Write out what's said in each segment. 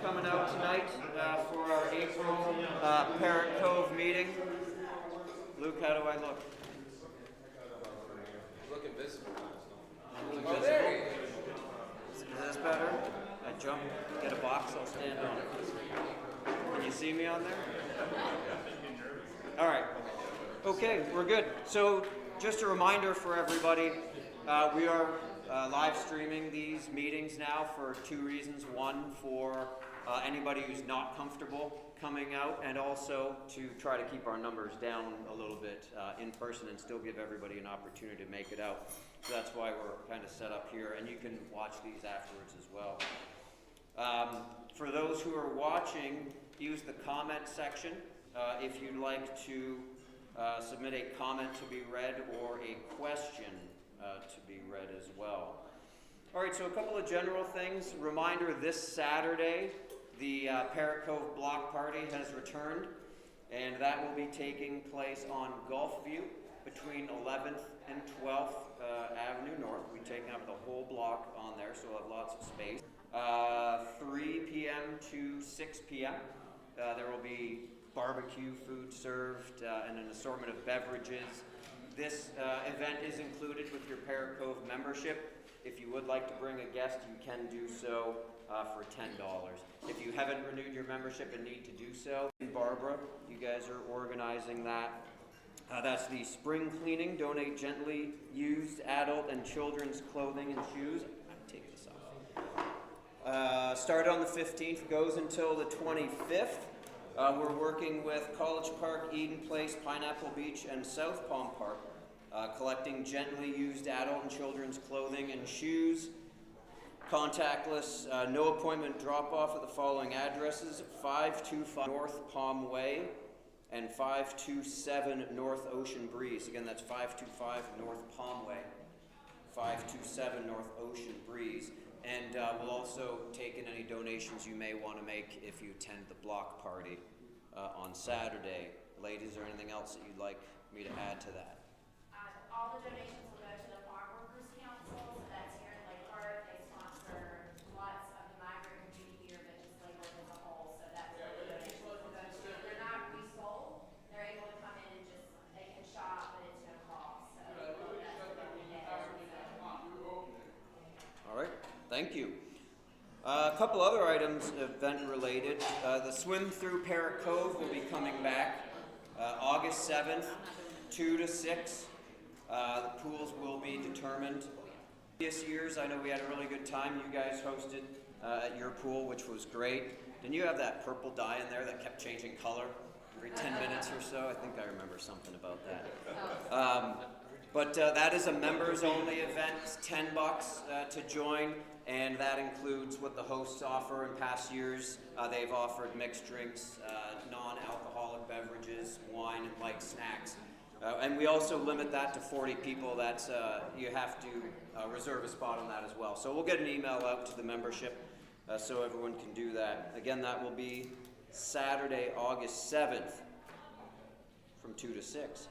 coming out tonight for our April Parrot Cove meeting. Luke, how do I look? You look invisible. Look visible? Is this better? I jump, get a box, I'll stand on it. Can you see me on there? All right. Okay, we're good. So just a reminder for everybody, we are live streaming these meetings now for two reasons. One, for anybody who's not comfortable coming out, and also to try to keep our numbers down a little bit in person and still give everybody an opportunity to make it out. So that's why we're kind of set up here, and you can watch these afterwards as well. For those who are watching, use the comment section if you'd like to submit a comment to be read or a question to be read as well. All right, so a couple of general things. Reminder, this Saturday, the Parrot Cove Block Party has returned, and that will be taking place on Gulfview between 11th and 12th Avenue North. We're taking up the whole block on there, so we'll have lots of space. 3 p.m. to 6 p.m. There will be barbecue food served and an assortment of beverages. This event is included with your Parrot Cove membership. If you would like to bring a guest, you can do so for $10. If you haven't renewed your membership and need to do so, Barbara, you guys are organizing that. That's the spring cleaning. Donate gently used adult and children's clothing and shoes. I'm taking this off. Started on the 15th, goes until the 25th. We're working with College Park, Eden Place, Pineapple Beach, and South Palm Park, collecting gently used adult and children's clothing and shoes. Contactless, no appointment drop-off at the following addresses: 525 North Palm Way and 527 North Ocean Breeze. Again, that's 525 North Palm Way, 527 North Ocean Breeze. And we'll also take in any donations you may want to make if you attend the block party on Saturday. Ladies, is there anything else that you'd like me to add to that? All the donations will go to the Farm Workers Council, so that's here in Lake Park. They sponsor lots of the migrant community here, but just Lake Park as a whole, so that's what the donations will go to. They're not resold. They're able to come in and just, they can shop, but it's no cost. So that's what they get. All right. Thank you. A couple other items event related. The swim through Parrot Cove will be coming back August 7th, 2 to 6. The pools will be determined. Previous years, I know we had a really good time. You guys hosted at your pool, which was great. Didn't you have that purple dye in there that kept changing color every 10 minutes or so? I think I remember something about that. But that is a members-only event. It's $10 to join, and that includes what the hosts offer. In past years, they've offered mixed drinks, non-alcoholic beverages, wine, and light snacks. And we also limit that to 40 people. That's you have to reserve a spot on that as well. So we'll get an email out to the membership so everyone can do that. Again, that will be Saturday, August 7th from 2 to 6.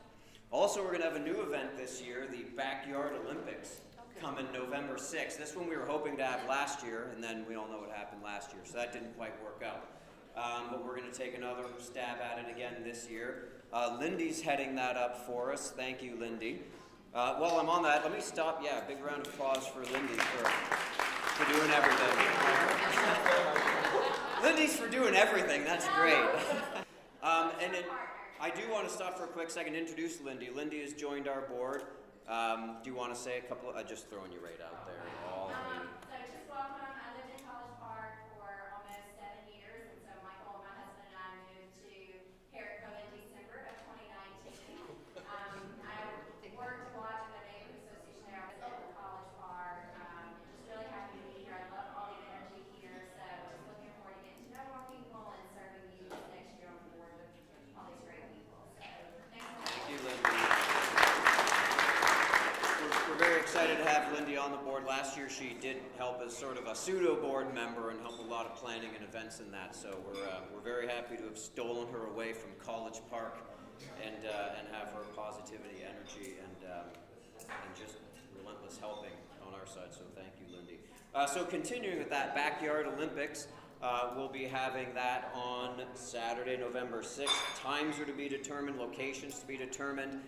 Also, we're going to have a new event this year, the Backyard Olympics, coming November 6th. This one we were hoping to have last year, and then we all know what happened last year, so that didn't quite work out. But we're going to take another stab at it again this year. Lindy's heading that up for us. Thank you, Lindy. While I'm on that, let me stop. Yeah, a big round of applause for Lindy for doing everything. Lindy's for doing everything. That's great. And then I do want to stop for a quick second and introduce Lindy. Lindy has joined our board. Do you want to say a couple of, just throwing you right out there. So just welcome. I lived in College Park for almost 7 years, and so Michael, my husband, and I moved to Parrot Cove in December of 2019. I worked a lot in the neighborhood association there. I was at the College Park. Just really happy to be here. I love all the energy here, so just looking forward to getting to know more people and serving you this next year on the board with all these great people. So thank you, Lindy. We're very excited to have Lindy on the board. Last year she did help as sort of a pseudo board member and help a lot of planning and events in that. So we're very happy to have stolen her away from College Park and have her positivity, energy, and just relentless helping on our side. So thank you, Lindy. So continuing with that Backyard Olympics, We'll be having that on Saturday, November 6th. Times are to be determined, locations to be determined.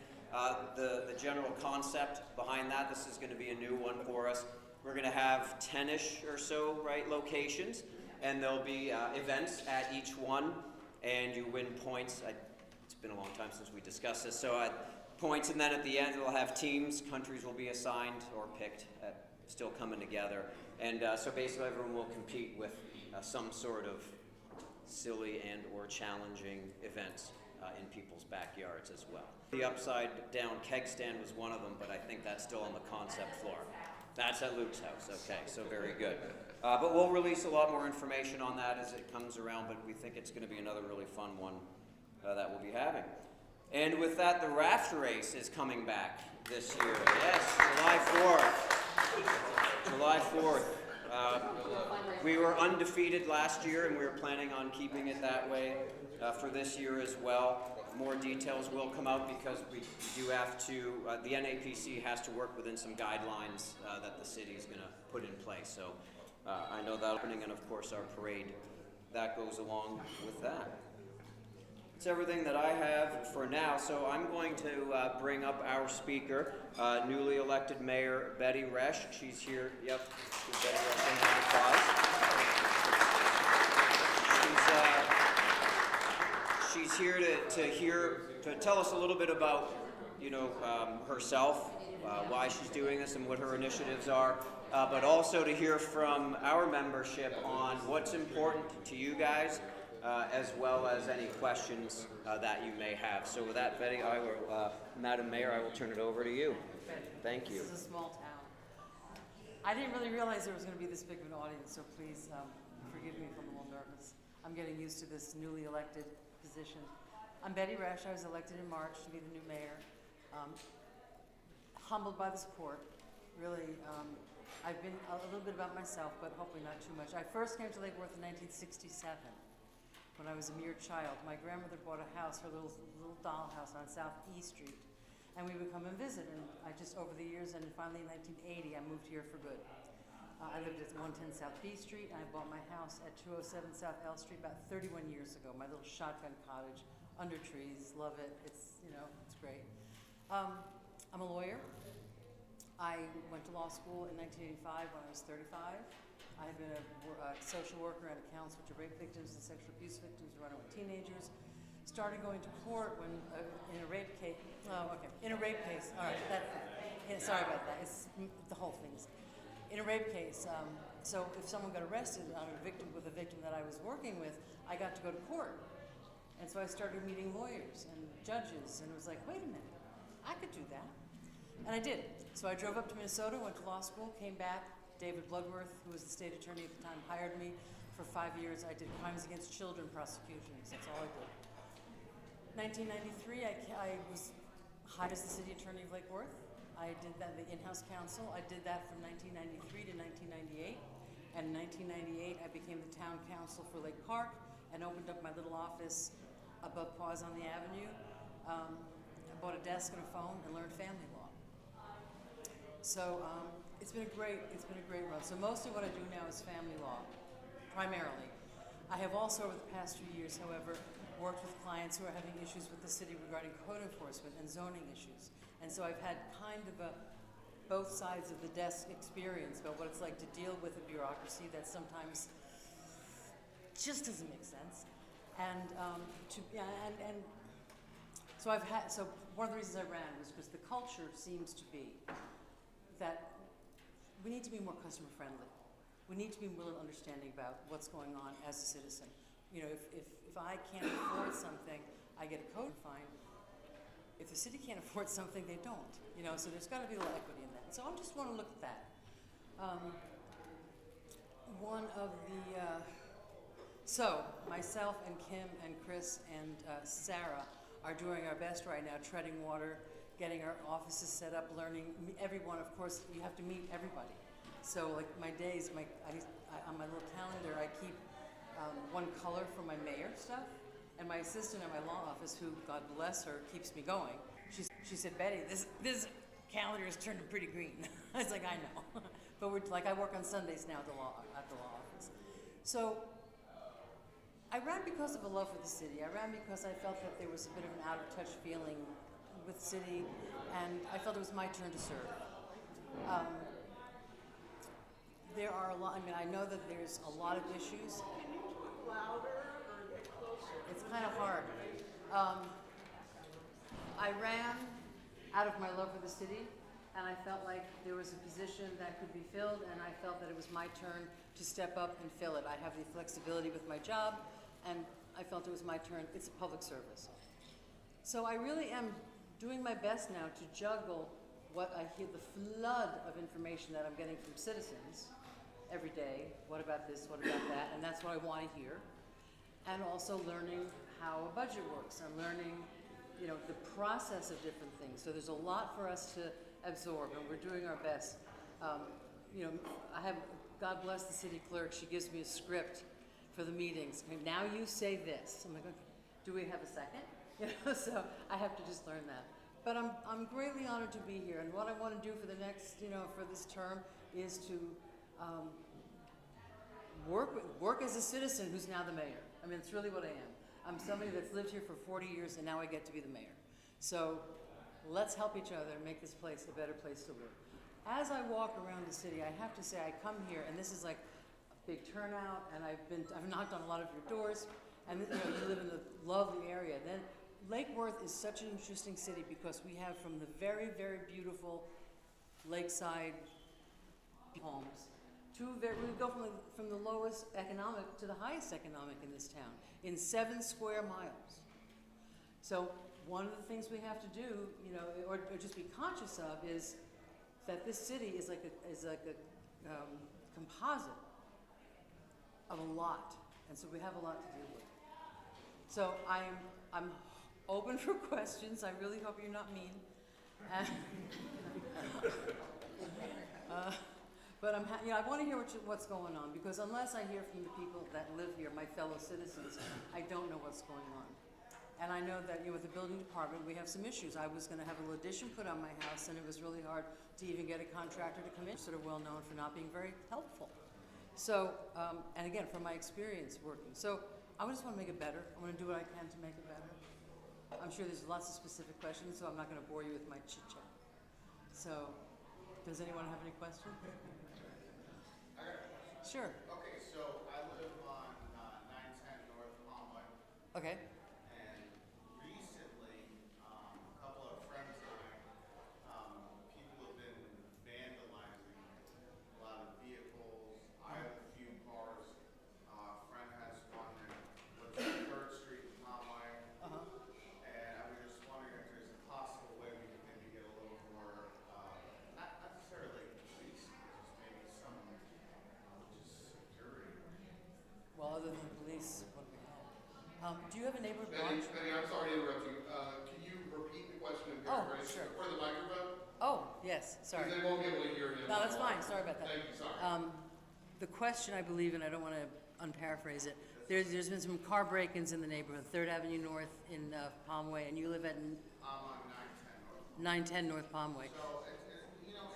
The general concept behind that, this is going to be a new one for us. We're going to have 10-ish or so, right, locations, and there'll be events at each one, and you win points. It's been a long time since we discussed this, so points, and then at the end we'll have teams. Countries will be assigned or picked, still coming together, and so basically everyone will compete with some sort of silly and or challenging events in people's backyards as well. The upside down keg stand was one of them, but I think that's still on the concept floor. That's at Luke's house, okay, so very good. But we'll release a lot more information on that as it comes around, but we think it's gonna be another really fun one that we'll be having. And with that, the raft race is coming back this year. Yes, July 4th. July 4th. We were undefeated last year, and we were planning on keeping it that way for this year as well. More details will come out because we do have to, the NAPC has to work within some guidelines that the city is going to put in place. So I know that opening, and of course our parade, that goes along with that. It's everything that I have for now, so I'm going to bring up our speaker, newly elected Mayor Betty Resch. She's here. Yep, Betty Resch. She's here to tell us a little bit about, herself, why she's doing this, and what her initiatives are, but also to hear from our membership on what's important to you guys. As well as any questions that you may have. So with that, Betty, Madam Mayor, I will turn it over to you. Thank you. This is a small town. I didn't really realize there was going to be this big of an audience, so please forgive me if I'm a little nervous. I'm getting used to this newly elected position. I'm Betty Resch. I was elected in March to be the new mayor. Humbled by the support. Really, I've been a little bit about myself, but hopefully not too much. I first came to Lake Worth in 1967. When I was a mere child. My grandmother bought a house, her little doll house on South E Street, and we would come and visit. And I just, over the years, and finally in 1980, I moved here for good. I lived at 110 South B Street, and I bought my house at 207 South L Street about 31 years ago. My little shotgun cottage under trees, love it. It's it's great. I'm a lawyer. I went to law school in 1985 when I was 35. I have been a social worker and a counselor to rape victims and sexual abuse victims running with teenagers. Started going to court when in a rape case. Oh, okay. In a rape case. All right. Sorry about that. It's the whole thing's in a rape case. So if someone got arrested on with a victim that I was working with, I got to go to court. And so I started meeting lawyers and judges, and it was like, wait a minute, I could do that, and I did. So I drove up to Minnesota, went to law school, came back. David Bloodworth, who was the state attorney at the time, hired me for 5 years. I did crimes against children prosecutions. That's all I did. 1993, I was hired as the city attorney of Lake Worth. I did that, the in-house counsel. I did that from 1993 to 1998. And in 1998, I became the town council for Lake Park and opened up my little office above Paws on the Avenue. I bought a desk and a phone and learned family law. So it's been a great run. So mostly what I do now is family law, primarily. I have also, over the past few years, however, worked with clients who are having issues with the city regarding code enforcement and zoning issues. And so I've had kind of both sides of the desk experience about what it's like to deal with a bureaucracy that sometimes just doesn't make sense. So one of the reasons I ran was because the culture seems to be that we need to be more customer friendly. We need to be more understanding about what's going on as a citizen. If I can't afford something, I get a code fine. If the city can't afford something, they don't. So there's got to be a little equity in that. So I just want to look at that. So myself and Kim and Chris and Sarah are doing our best right now, treading water, getting our offices set up, learning everyone. Of course, you have to meet everybody. So like my days, on my little calendar, I keep one color for my mayor stuff, and my assistant in my law office, who God bless her, keeps me going. She said, Betty, this calendar is turning pretty green. I was like, I know, but I work on Sundays now at the law office. So I ran because of a love for the city. I ran because I felt that there was a bit of an out-of-touch feeling with the city, and I felt it was my turn to serve. Um, there are a lot, I mean, I know that there's a lot of issues. Can you talk louder or get closer? It's kind of hard. I ran out of my love for the city, and I felt like there was a position that could be filled, and I felt that it was my turn to step up and fill it. I have the flexibility with my job, and I felt it was my turn. It's a public service. So I really am doing my best now to juggle what I hear, the flood of information that I'm getting from citizens every day. What about this? What about that? And that's what I want to hear. And also learning how a budget works and learning, you know, the process of different things. So there's a lot for us to absorb, and we're doing our best. You know, I have, God bless the city clerk, she gives me a script for the meetings. Okay, now you say this. I'm like, okay, do we have a second? You know, so I have to just learn that. But I'm greatly honored to be here, and what I want to do for the next, you know, for this term is to work as a citizen who's now the mayor. I mean, it's really what I am. I'm somebody that's lived here for 40 years, and now I get to be the mayor. So let's help each other and make this place a better place to live. As I walk around the city, I have to say I come here, and this is like a big turnout, and I've knocked on a lot of your doors, and you know, you live in a lovely area. Then Lake Worth is such an interesting city because we have from the very, very beautiful lakeside homes to we go from the lowest economic to the highest economic in this town in 7 square miles. So one of the things we have to do, you know, or just be conscious of is that this city is like a composite of a lot, and so we have a lot to deal with. So I'm open for questions. I really hope you're not mean. But you know, I want to hear what's going on, because unless I hear from the people that live here, my fellow citizens, I don't know what's going on. And I know that, you know, with the building department, we have some issues. I was going to have a little addition put on my house, and it was really hard to even get a contractor to come in. Sort of well known for not being very helpful. So, and again, from my experience working. So I just want to make it better. I want to do what I can to make it better. I'm sure there's lots of specific questions, so I'm not going to bore you with my chit chat. So, does anyone have any questions? Sure. Okay, so I live on 910 North Palmway, Okay. and recently, a couple of friends of mine, people have been vandalizing a lot of vehicles. I have a few cars. A friend has one that lives on 3rd Street in Palmway, and I was just wondering if there's a possible way we could maybe get a little more, not necessarily police, but just maybe some just security. Well, other than police, what do we have? Do you have a neighborhood Benny, watch? Benny, I'm sorry to interrupt you. Can you repeat the question and Oh, paraphrase sure. for the microphone? Oh, yes. Sorry. Because they won't be able to hear him. No, that's fine. Sorry about that. Thank you, sorry. The question, I believe, and I don't want to unparaphrase it, there's been some car break-ins in the neighborhood, 3rd Avenue North in Palmway, and you live at I'm on 910 910 North North. Palmway. So, you know,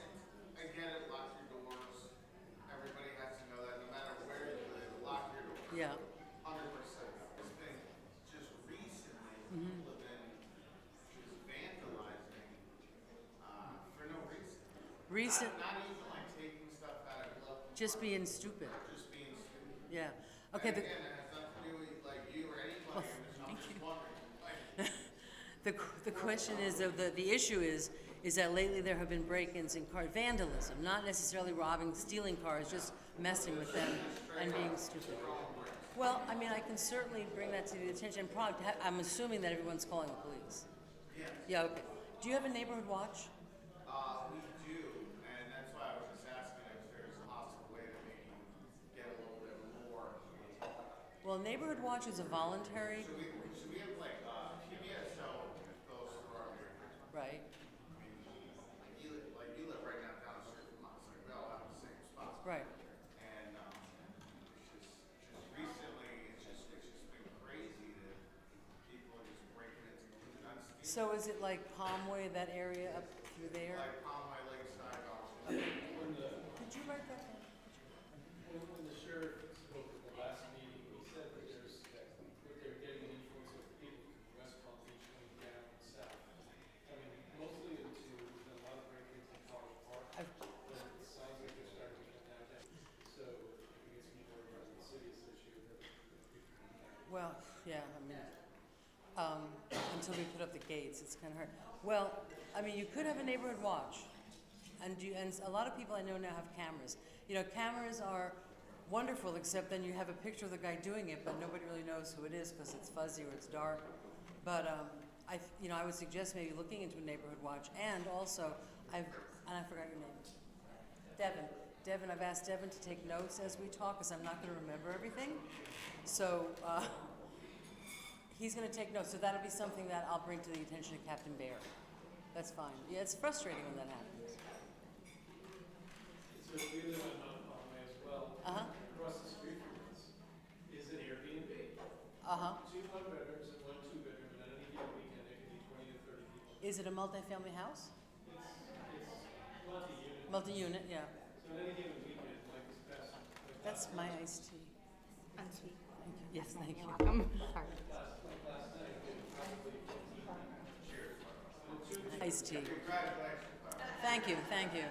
I get it, lock your doors. Everybody has to know that no matter where you live, lock your doors. Yeah. 100%. It's been just recently, people have been just vandalizing for no reason. Recent, Not even like taking stuff out of glove. just being stupid. Just being stupid. Yeah. Okay. And again, it has nothing to do with like you or anybody. I'm just wondering. Like, The question is, the issue is that lately there have been break-ins in car vandalism, not necessarily robbing, stealing cars, just messing with them and being stupid. Well, I mean, I can certainly bring that to the attention. I'm assuming that everyone's calling the police. yes. Yeah. Okay. Do you have a neighborhood watch? We do, and that's why I was just asking if there's a possible way to maybe get a little bit more. Well, neighborhood watch is a voluntary, Should we have like PBS show goes through our neighborhood? right? I mean, like you live right now down the street from us, like we all have the same spot. Right. And it's just recently, it's just been crazy that people are just breaking into guns. So is it like Palmway, that area up through there? Like Palmway Lakeside, Austin. Did you write that down? When the sheriff spoke at the last meeting, he said that there's until we put up the gates. It's kind of hard. Well, I mean, you could have a neighborhood watch, and a lot of people I know now have cameras. You know, cameras are wonderful, except then you have a picture of the guy doing it, but nobody really knows who it is because it's fuzzy or it's dark. But I would suggest maybe looking into a neighborhood watch, and also I forgot your name, Devin. Devin, I've asked Devin to take notes as we talk because I'm not going to remember everything. So he's going to take notes. So that'll be something that I'll bring to the attention of Captain Bear. That's fine. Yeah, it's frustrating when that happens. So we live in Mount Conway as well. Across the street from us is an Airbnb. Two one-bedrooms and one two-bedroom, and on any given weekend there can be 20 to 30 people. Is it a multifamily house? It's multi-unit. Multi-unit, yeah. So on any given weekend, like this past, That's my iced tea. Unsweet. Thank you. Yes, thank you. Welcome. Sorry. last night, we had probably 15 chairs. So Iced tea. Congratulations. Thank you, thank you.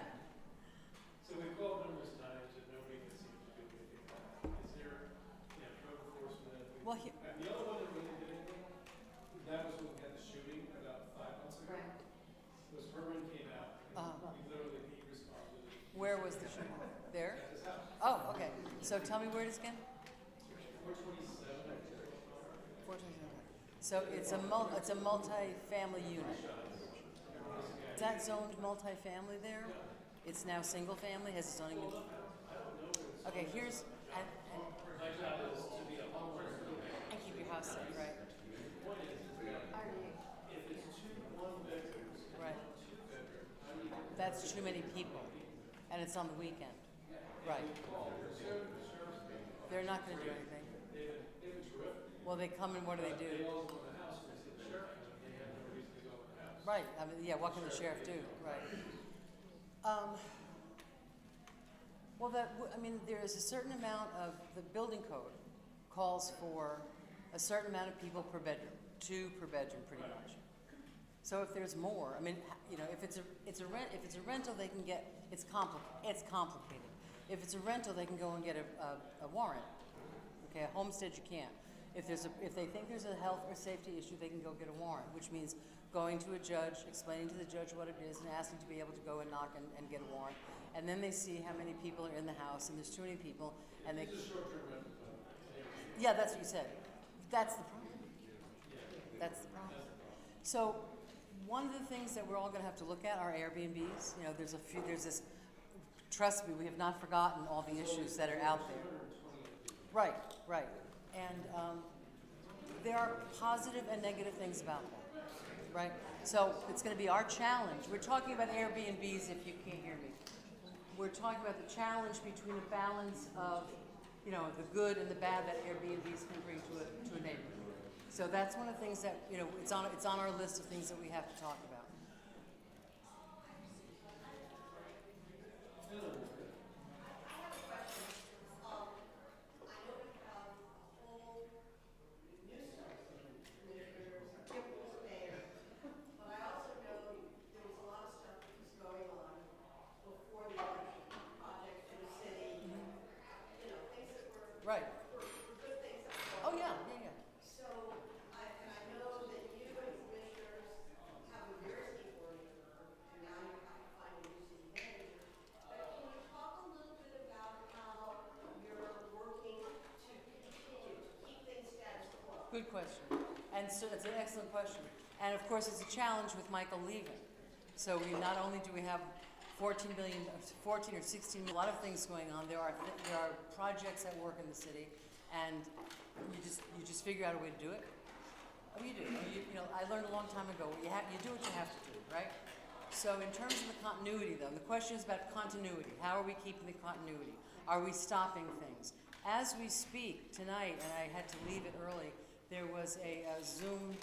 So we've called numerous times and nobody can seem to do anything about it. Is there, code enforcement? Well, And the other one that really did anything, that was when we had the shooting about 5 months ago. Was Herman came out and he literally responded. Where was the shooting? There? At his house. Oh, okay. So tell me where it is again? 427. 427. So it's a multi-family unit. Is that zoned multi-family there? It's now single family. Has its zoning been? Okay, here's and keep your house safe, right? Right. That's too many people, and it's on the weekend. Right. They're not going to do anything. Well, they come and what do they do? Right. I mean, yeah. What can the sheriff do? Right. Well, there is a certain amount of the building code calls for a certain amount of people per bedroom, 2 per bedroom, pretty much. So if there's more, I mean, if it's a rental, they can get it's complicated. If it's a rental, they can go and get a warrant. Okay, a homestead you can't. If they think there's a health or safety issue, they can go get a warrant, which means going to a judge, explaining to the judge what it is, and asking to be able to go and knock and get a warrant. And then they see how many people are in the house, and there's too many people, and they. Yeah, that's what you said. That's the problem. That's the problem. So, one of the things that we're all going to have to look at are Airbnbs. There's this. Trust me, we have not forgotten all the issues that are out there. Right, right, and there are positive and negative things about them. Right? So it's going to be our challenge. We're talking about Airbnbs if you can't hear me. We're talking about the challenge between a balance of, the good and the bad that Airbnbs can bring to a neighborhood. So that's one of the things that, it's on our list of things that we have to talk about. Right. Oh, yeah. So, I know that you and commissioners have a very steep learning curve, and now you have to find a new city manager. But can you talk a little bit about how you're working to continue to keep things status quo? Good question. And so it's an excellent question. And of course, it's a challenge with Michael leaving. So not only do we have 14 or 16, a lot of things going on. There are projects at work in the city, and you just figure out a way to do it. Oh, you do. I learned a long time ago. You do what you have to do, right? So in terms of the continuity, though, the question is about continuity. How are we keeping the continuity? Are we stopping things? As we speak tonight, and I had to leave it early, there was a Zoom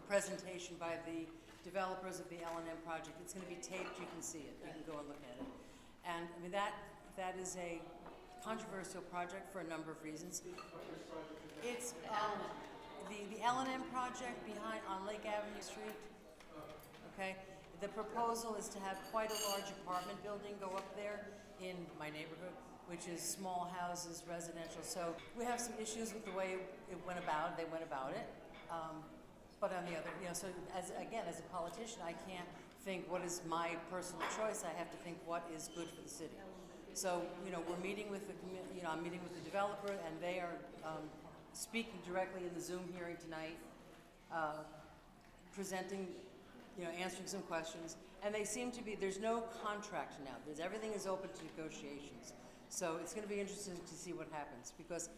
presentation by the developers of the L&M project. It's going to be taped. You can see it. You can go and look at it. And I mean that is a controversial project for a number of reasons. It's the L&M project on Lake Avenue Street. Okay, the proposal is to have quite a large apartment building go up there in my neighborhood, which is small houses, residential. So we have some issues with the way they went about it. But on the other, so as a politician, I can't think what is my personal choice. I have to think what is good for the city. So, we're meeting with I'm meeting with the developer, and they are speaking directly in the Zoom hearing tonight, presenting, answering some questions. And they seem to be, there's no contract now. Everything is open to negotiations. So it's going to be interesting to see what happens, because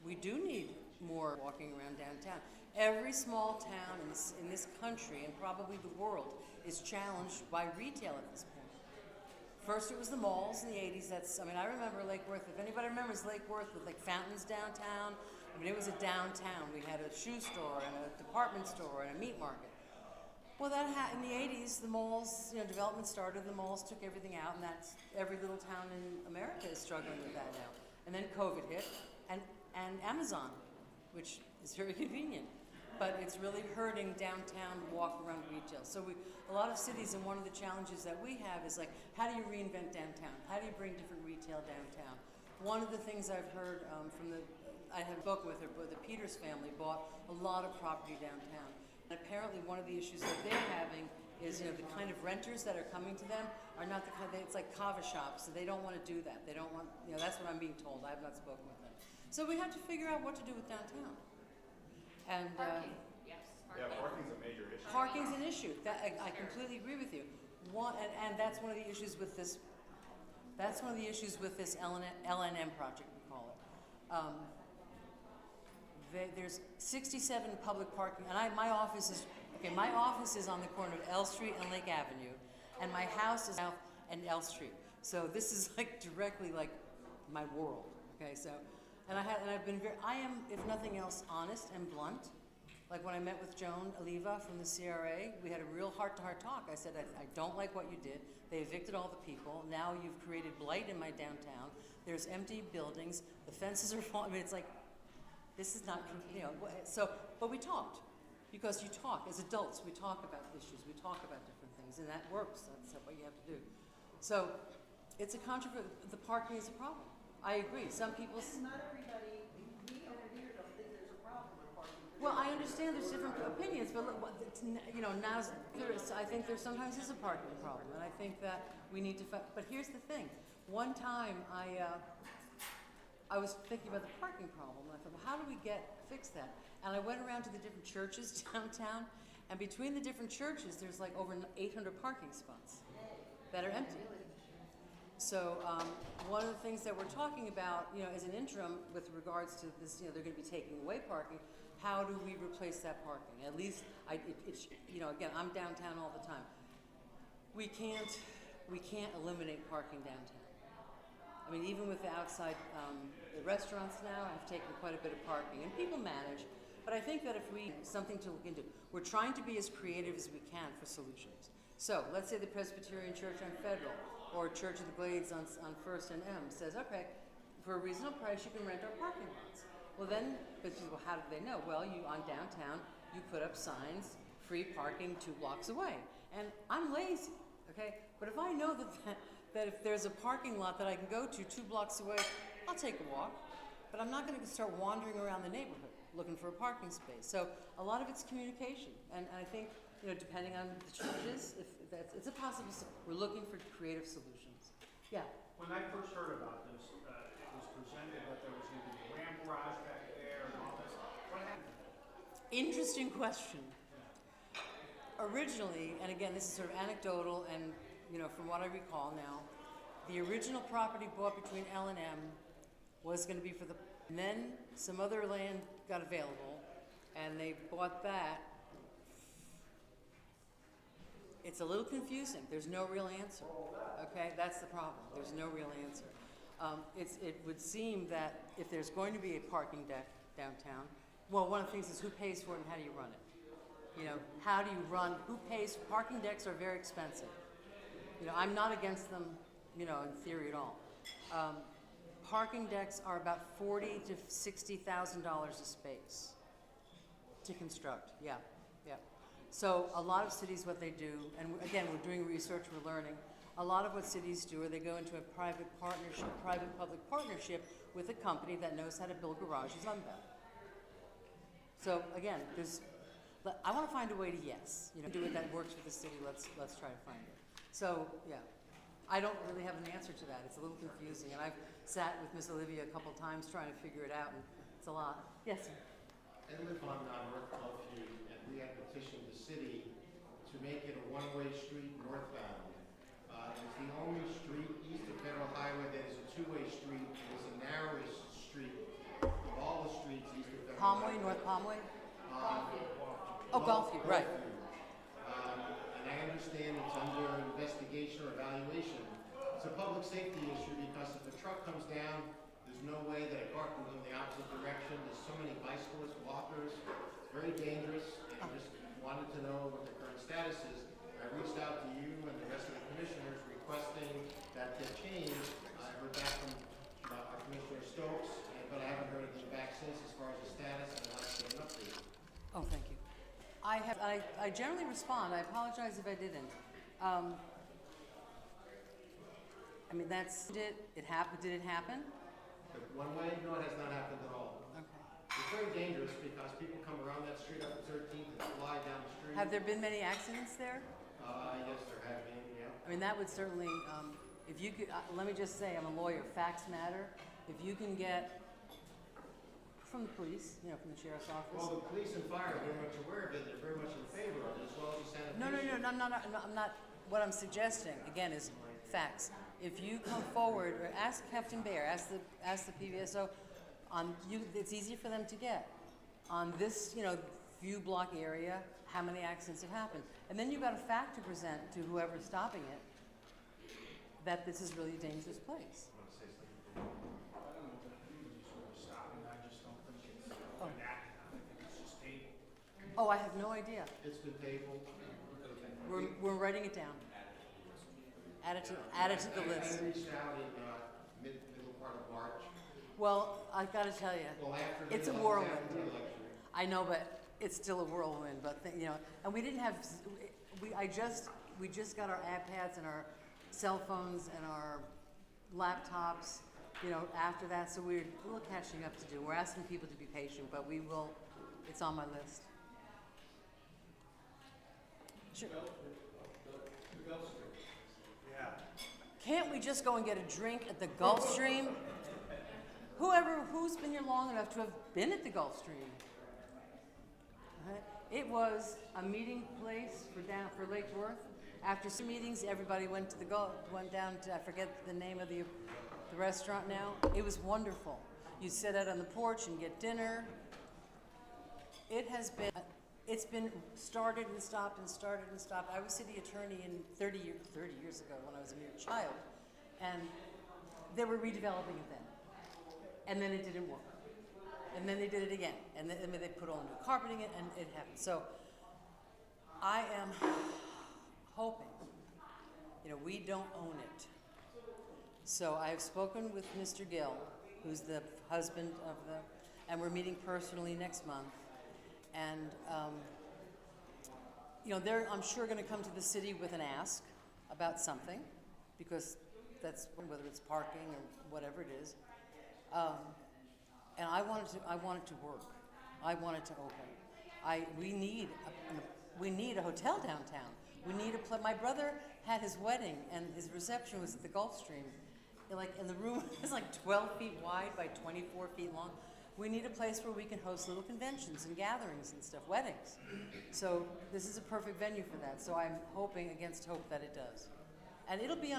we do need more walking around downtown. Every small town in this country, and probably the world, is challenged by retail at this point. First it was the malls in the 80s. I remember Lake Worth. If anybody remembers Lake Worth with like fountains downtown, it was a downtown. We had a shoe store and a department store and a meat market. Well, in the 80s, the malls, development started, the malls took everything out, and that's every little town in America is struggling with that now. And then COVID hit, and Amazon, which is very convenient, but it's really hurting downtown walk-around retail. So a lot of cities, and one of the challenges that we have is like, how do you reinvent downtown? How do you bring different retail downtown? One of the things I've heard I have spoken with her, but the Peters family bought a lot of property downtown. And apparently one of the issues that they're having is, the kind of renters that are coming to them are not the kind it's like kava shops, so they don't want to do that. They don't want, that's what I'm being told. I have not spoken with them. So we have to figure out what to do with downtown. And Parking, yes, Yeah, parking's a major issue. parking's an issue. I completely agree with you. And that's one of the issues with this. That's one of the issues with this LNM project, we call it. There's 67 public parking, and my office is on the corner of L Street and Lake Avenue, and my house is south and L Street. So this is like directly like my world. Okay, so, I am, if nothing else, honest and blunt. Like when I met with Joan Oliva from the CRA, we had a real heart-to-heart talk. I said, I don't like what you did. They evicted all the people. Now you've created blight in my downtown. There's empty buildings. The fences are falling. It's like, this is not, so, but we talked, because you talk, as adults, we talk about issues, we talk about different things, and that works, that's what you have to do. So, it's a controversy, the parking is a problem. I agree, some people. Not everybody, we over here don't think there's a problem with parking. Well, I understand there's different opinions, but look, I think there sometimes is a parking problem, and I think that we need to, but here's the thing. One time, I was thinking about the parking problem, and I thought, well, how do we fix that? And I went around to the different churches downtown, and between the different churches, there's like over 800 parking spots that are empty. So one of the things that we're talking about, as an interim with regards to this, they're going to be taking away parking. How do we replace that parking? At least, again, I'm downtown all the time. We can't eliminate parking downtown. Even with the outside, the restaurants now have taken quite a bit of parking, and people manage. But I think that something to look into. We're trying to be as creative as we can for solutions. So let's say the Presbyterian Church on Federal, or Church of the Glades on First and M says, okay, for a reasonable price, you can rent our parking lots. Well then, well, how do they know? Well, on downtown, you put up signs, free parking 2 blocks away. And I'm lazy, okay? But if I know that if there's a parking lot that I can go to 2 blocks away, I'll take a walk. But I'm not going to start wandering around the neighborhood looking for a parking space. So a lot of it's communication. And I think, depending on the churches, it's a possible, we're looking for creative solutions. Yeah? When I first heard about this, it was presented that there was going to be a ramp garage back there and all this. What happened? Interesting question. Originally, and again, this is sort of anecdotal and, from what I recall now, the original property bought between L&M was going to be and then some other land got available, and they bought that. It's a little confusing. There's no real answer. Okay, that's the problem. There's no real answer. It would seem that if there's going to be a parking deck downtown, well, one of the things is who pays for it and how do you run it? How do you run? Who pays? Parking decks are very expensive. I'm not against them, in theory at all. Parking decks are about $40,000 to $60,000 a space to construct. Yeah. So a lot of cities, what they do, and again, we're doing research, we're learning. A lot of what cities do are they go into a private-public partnership with a company that knows how to build garages on them. So again, but I want to find a way to yes, do it that works for the city. Let's try to find it. So yeah, I don't really have an answer to that. It's a little confusing, and I've sat with Miss Olivia a couple times trying to figure it out, and it's a lot. Yes, sir. I live on North Gulfview, and we had petitioned the city to make it a one-way street northbound. It's the only street east of Federal Highway that is a two-way street. It is the narrowest street of all the streets east of Federal Palmway, Highway. North Palmway. Oh, Gulfview, right. And I understand it's under investigation or evaluation. It's a public safety issue because if a truck comes down, there's no way that a car can go in the opposite direction. There's so many bicyclists, walkers. It's very dangerous. And I just wanted to know what the current status is. I reached out to you and the rest of the commissioners requesting that get changed. I heard back from our Commissioner Stokes, but I haven't heard anything back since as far as the status, and I'd like to get an update. Oh, thank you. I generally respond. I apologize if I didn't. I mean, that's it. It happened. Did it happen? But one way? No, it has not happened at all. Okay. It's very dangerous because people come around that street up to 13th and fly down the street. Have there been many accidents there? Yes, there have been, yeah. I mean, that would certainly, if you could, let me just say, I'm a lawyer, facts matter. If you can get, from the police, from the sheriff's office. Well, the police and fire are very much aware of it, they're very much in favor of it, as well as the sanitation. No, I'm not, what I'm suggesting, again, is facts. If you come forward, or ask Captain Baer, ask the PVSO, it's easy for them to get. On this, few block area, how many accidents have happened. And then you've got a fact to present to whoever's stopping it, that this is really a dangerous place. I don't know if the community's really stopping, I just don't think it's enacted. I think it's just tabled. Oh, I have no idea. It's been tabled. We're writing it down. Add it to the list. I reached out in middle part of March. Well, I gotta tell you, Well, after the it's a election, whirlwind. after the election. I know, but it's still a whirlwind. But and we didn't have. We just got our iPads and our cell phones and our laptops. After that, so we're a little catching up to do. We're asking people to be patient, but we will. It's on my list. Sure. The Gulf Stream. Yeah. Can't we just go and get a drink at the Gulf Stream? Who's been here long enough to have been at the Gulf Stream? It was a meeting place for Lake Worth. After some meetings, everybody went down to, I forget the name of the restaurant now. It was wonderful. You sit out on the porch and get dinner. It's been started and stopped and started and stopped. I was city attorney 30 years ago when I was a mere child, and they were redeveloping it then. And then it didn't work. And then they did it again. And then they put all new carpeting in, and it happened. So I am hoping, we don't own it. So I've spoken with Mr. Gill, who's the husband of and we're meeting personally next month. And, they're, I'm sure, going to come to the city with an ask about something, because that's whether it's parking or whatever it is. And I want it to work. I want it to open. We need a hotel downtown. We need my brother had his wedding, and his reception was at the Gulf Stream. And the room is like 12 feet wide by 24 feet long. We need a place where we can host little conventions and gatherings and stuff, weddings. So this is a perfect venue for that. So I'm hoping against hope that it does. And it'll be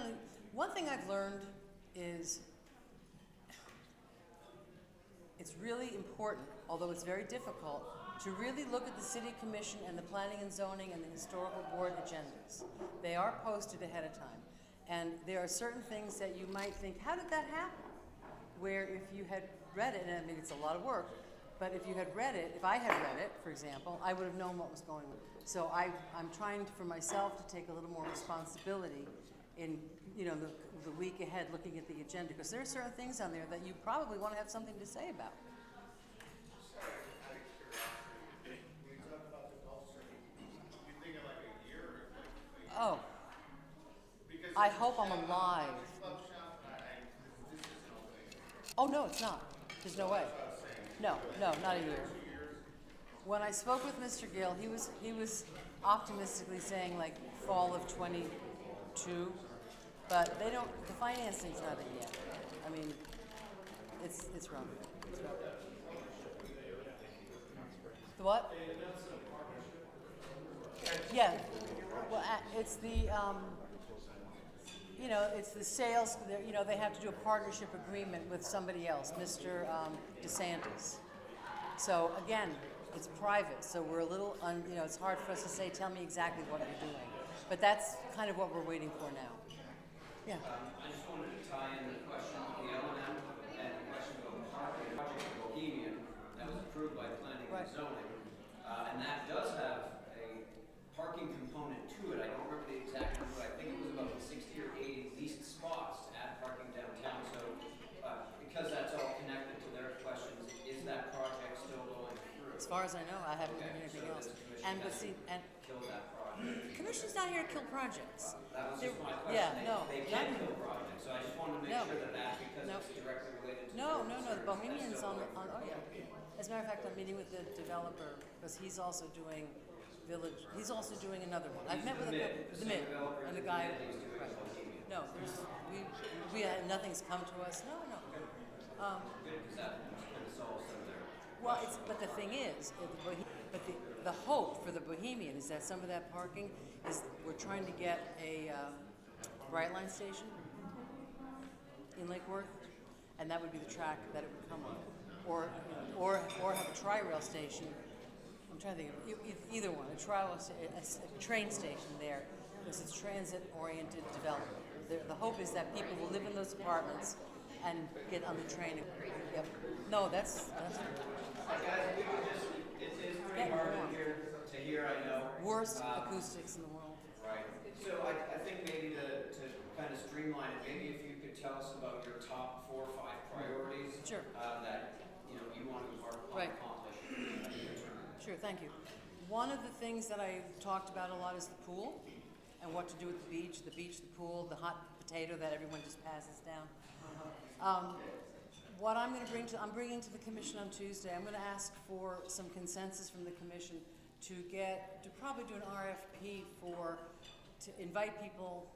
one thing I've learned is it's really important, although it's very difficult, to really look at the city commission and the planning and zoning and the historical board agendas. They are posted ahead of time. And there are certain things that you might think, how did that happen? Where if you had read it, and I mean it's a lot of work, but if you had read it, if I had read it, for example, I would have known what was going on. So I'm trying for myself to take a little more responsibility in the week ahead looking at the agenda, because there are certain things on there that you probably want to have something to say about. Just out of curiosity, when you talk about the Gulf Stream, you think of like a year or like Oh, because I hope I'm alive. club shop, this isn't opening. Oh, no, it's not. There's no way. No, not a year. When I spoke with Mr. Gill, he was optimistically saying like fall of '22, but they don't. The financing's not in yet. I mean, it's rough. It's rough. The what? Yeah. Well, it's the it's the sales. They have to do a partnership agreement with somebody else, Mr. DeSantis. So again, it's private, so we're a little, it's hard for us to say, tell me exactly what you're doing. But that's kind of what we're waiting for now. Yeah. I just wanted to tie in the question of the L&M and the question of the parking project Bohemian that was approved by planning and zoning. And that does have a parking component to it. I don't remember the exact number. I think it was about 60 or 80 leased spots to add parking downtown. So because that's all connected to their questions, is that project still going through? As far as I know, I haven't heard anything else. And Kill that project. the commission's not here to kill projects. That was just my question. Yeah, no. They can kill projects, so I just wanted to make sure that because No. it's directly related to. No. their The concerns, Bohemians that's still on, going oh yeah. As a matter of fact, I'm meeting with the developer because he's also doing village. He's also doing another one. I've met with the mid and the guy. Right. No, we nothing's come to us. No. Good, because that kind of solves some of their. Well, but the thing is, the hope for the Bohemian is that some of that parking is we're trying to get a Brightline station in Lake Worth, and that would be the track that it would come on, or have a tri-rail station. I'm trying to think of either one, a train station there, because it's transit-oriented development. The hope is that people will live in those apartments and get on the train. Yep. No, that's Guys, we could just, it's pretty hard to hear, I know. worst acoustics in the world. Right. So I think maybe to kind of streamline it, maybe if you could tell us about your top 4 or 5 priorities. Sure. That, you want to Right. accomplish. Sure, thank you. One of the things that I talked about a lot is the pool and what to do with the beach, the pool, the hot potato that everyone just passes down. What I'm bringing to the commission on Tuesday, I'm going to ask for some consensus from the commission to probably do an RFP to invite people,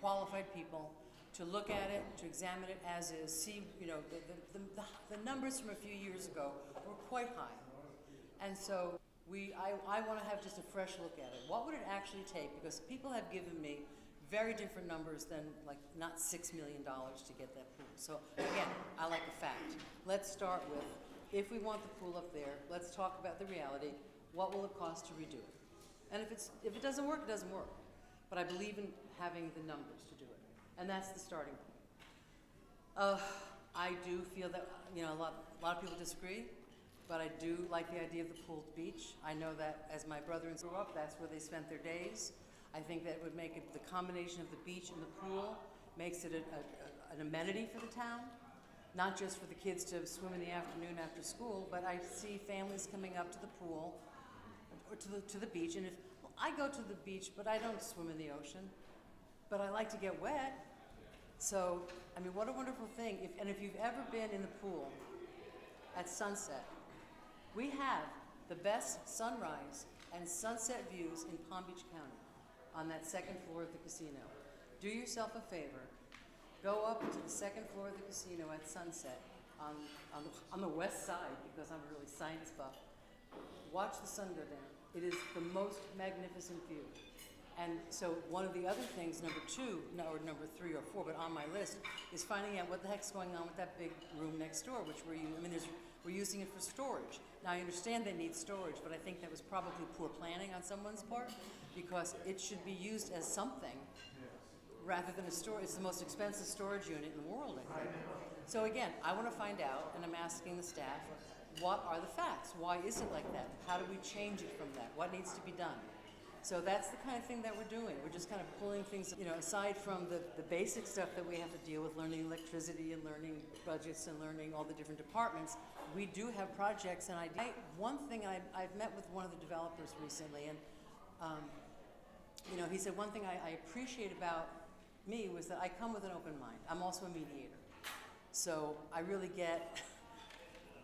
qualified people, to look at it, to examine it as is, see, the numbers from a few years ago were quite high. And so I want to have just a fresh look at it. What would it actually take? Because people have given me very different numbers than not $6 million to get that pool. So again, I like the fact. Let's start with, if we want the pool up there, let's talk about the reality. What will it cost to redo it? And if it doesn't work, it doesn't work. But I believe in having the numbers to do it. And that's the starting point. I do feel that, a lot of people disagree, but I do like the idea of the pooled beach. I know that as my brother and grew up, that's where they spent their days. I think that it would make it, the combination of the beach and the pool makes it an amenity for the town, not just for the kids to swim in the afternoon after school, but I see families coming up to the pool or to the beach. And I go to the beach, but I don't swim in the ocean, but I like to get wet. So, what a wonderful thing. If you've ever been in the pool at sunset, we have the best sunrise and sunset views in Palm Beach County on that second floor of the casino. Do yourself a favor. Go up to the second floor of the casino at sunset on the west side, because I'm a really science buff. Watch the sun go down. It is the most magnificent view. And so one of the other things, number 3 or 4, but on my list, is finding out what the heck's going on with that big room next door, which we're using it for storage. Now I understand they need storage, but I think that was probably poor planning on someone's part, because it should be used as something rather than a store. It's the most expensive storage unit in the world, I think. So again, I want to find out, and I'm asking the staff, what are the facts? Why is it like that? How do we change it from that? What needs to be done? So that's the kind of thing that we're doing. We're just kind of pulling things, aside from the basic stuff that we have to deal with, learning electricity and learning budgets and learning all the different departments, we do have projects and ideas. One thing, I've met with one of the developers recently, and he said one thing I appreciate about me was that I come with an open mind. I'm also a mediator. So I really get